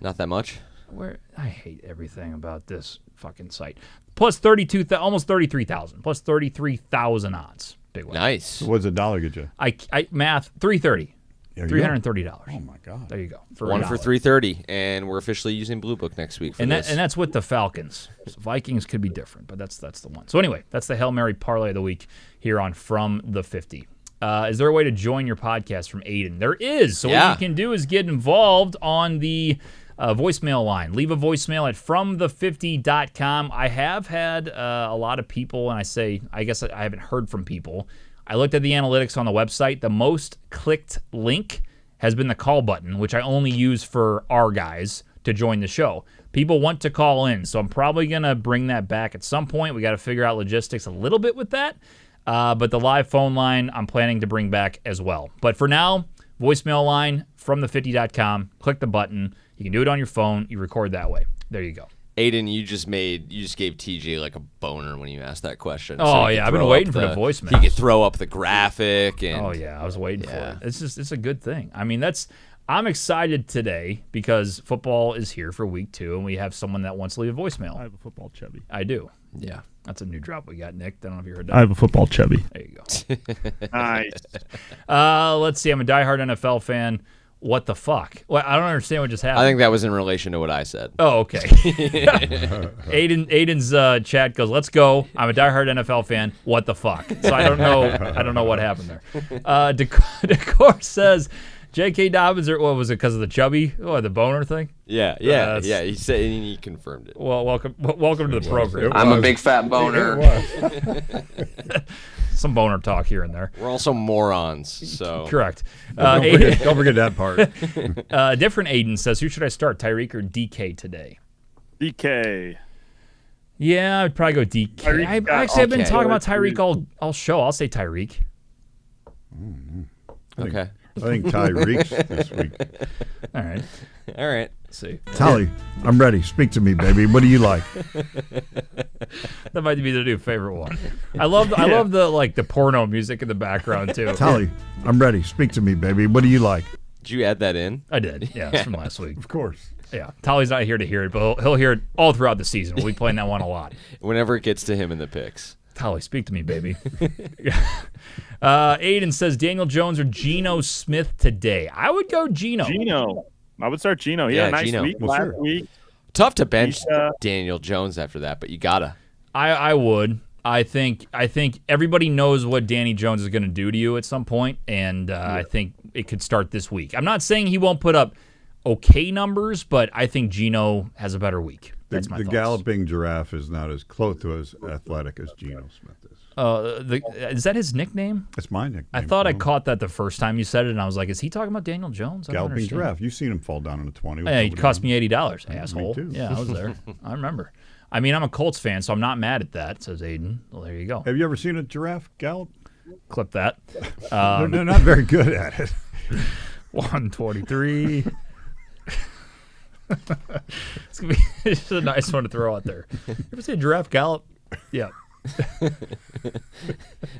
Not that much. Where I hate everything about this fucking site. plus 32, almost 33,000, plus 33,000 odds. Big win. Nice. So what's a dollar get you? I math 330. There you go. $330. Oh my God. There you go. One for $1. $330, and we're officially using Blue Book next week for And this. that's with the Falcons. So Vikings could be different, but that's the one. So anyway, that's the Hail Mary parlay of the week here on From the 50. Is there a way to join your podcast from Aiden? There is. So what you can do is get involved on the voicemail line. Leave a voicemail at fromthe50.com. I have had a lot of people, and I guess I haven't heard from people. I looked at the analytics on the website. The most clicked link has been the call button, which I only use for our guys to join the show. People want to call in, so I'm probably going to bring that back at some point. We got to figure out logistics a little bit with that. But the live phone line, I'm planning to bring back as well. But for now, voicemail line, fromthe50.com. Click the button. You can do it on your phone. You record that way. There you go. Aiden, you just gave TJ like a boner when you asked that question. Oh, yeah, I've been waiting for the voicemail. He could throw up the graphic. And oh, yeah, I was waiting for it. It's a good thing. I mean, I'm excited today because football is here for week 2, and we have someone that wants to leave a voicemail. I have a football chubby. I do. Yeah. That's a new drop we got, Nick. I don't know if you heard that. I have a football chubby. There you go. Nice. Let's see. I'm a diehard NFL fan. What the fuck? Well, I don't understand what just happened. I think that was in relation to what I said. Oh, okay. Aiden's chat goes, "Let's go. I'm a diehard NFL fan. What the fuck?" So I don't know what happened there. Decor says, J.K. Dobbins, or what was it? Because of the chubby, the boner thing? Yeah. He said he confirmed it. Well, welcome to the program. I'm a big fat boner. Some boner talk here and there. We're also morons, so Correct. Don't forget that part. Different Aiden says, "Who should I start, Tyreek or DK today?" DK. Yeah, I'd probably go DK. I've been talking about Tyreek all show. I'll say Tyreek. okay. I think Tyreek's this week. All right. All right. Let's see. Tally, I'm ready. Speak to me, baby. What do you like? That might be the new favorite one. I love the porno music in the background too. Tally, I'm ready. Speak to me, baby. What do you like? Did you add that in? I did. Yeah, it's from last week. Of course. Yeah, Tolly's not here to hear it, but he'll hear it all throughout the season. We'll be playing that one a lot. Whenever it gets to him in the picks. Tolly, speak to me, baby. Aiden says Daniel Jones or Geno Smith today. I would go Geno. I would start Geno. Yeah, Yeah, nice Geno. week Well, last sure. week. Tough to bench He's, Daniel Jones after that, but you gotta. I would. I think everybody knows what Danny Jones is going to do to you at some point, and I think it could start this week. I'm not saying he won't put up okay numbers, but I think Geno has a better week. That's my The thoughts. galloping giraffe is not as close to as athletic as Geno Smith is. Is that his nickname? That's my nickname. I thought I Tom. caught that the first time you said it, and I was like, is he talking about Daniel Jones? I don't Galloping understand. giraffe. You've seen him fall down in a 20. with Hey, it nobody cost on. me $80, asshole. too. Yeah, I was there. I remember. I mean, I'm a Colts fan, so I'm not mad at that, says Aiden. Well, there you go. Have you ever seen a giraffe gallop? Clip that. They're not very good at it. 123. It's gonna be just a nice one to throw out there. You ever see a giraffe gallop? Yeah.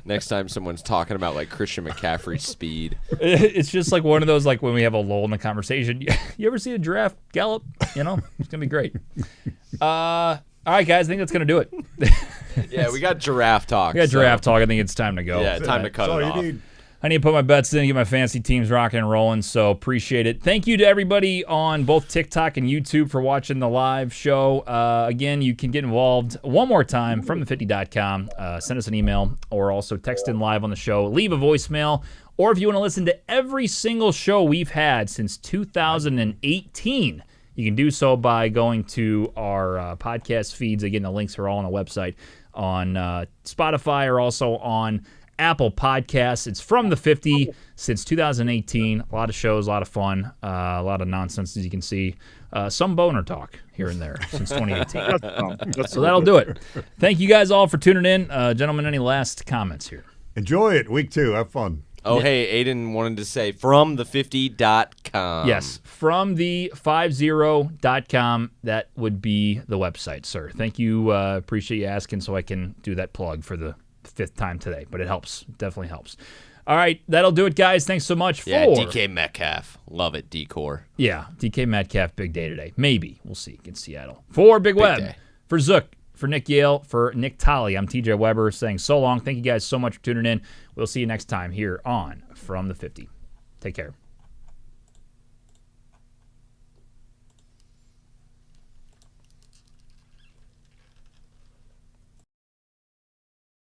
Next time someone's talking about like Christian McCaffrey's speed. It's just like one of those, like when we have a lull in the conversation. You ever see a giraffe gallop? You know, it's gonna be great. All right, guys, I think that's gonna do it. Yeah, we got giraffe talk. We got so- giraffe talk. I think it's time to go. Yeah, time to cut That's all it you off. need. I need to put my bets in, get my fantasy teams rocking and rolling, so appreciate it. Thank you to everybody on both TikTok and YouTube for watching the live show. Again, you can get involved one more time from the50.com. Send us an email or also text in live on the show. Leave a voicemail. Or if you want to listen to every single show we've had since 2018, you can do so by going to our podcast feeds. Again, the links are all on the website on Spotify or also on Apple Podcasts. It's From the 50 since 2018. A lot of shows, a lot of fun, a lot of nonsense, as you can see. Some boner talk here and there since 2018. So that'll do it. Thank you guys all for tuning in. Gentlemen, any last comments here? Enjoy it. Week 2. Have fun. Oh, hey, Aiden wanted to say from the50.com. Yes, from the 50.com. That would be the website, sir. Thank you. Appreciate you asking so I can do that plug for the 5th time today, but it helps. Definitely helps. All right, that'll do it, guys. Thanks so much for... Yeah, DK Metcalf. Love it, Decor. Yeah, DK Metcalf, big day today. Maybe. We'll see. Against Seattle. For Big Web, day. for Zook, For Nick Yale, for Nick Tolley, I'm TJ Weber saying so long. Thank you guys so much for tuning in. We'll see you next time here on From the 50. Take care.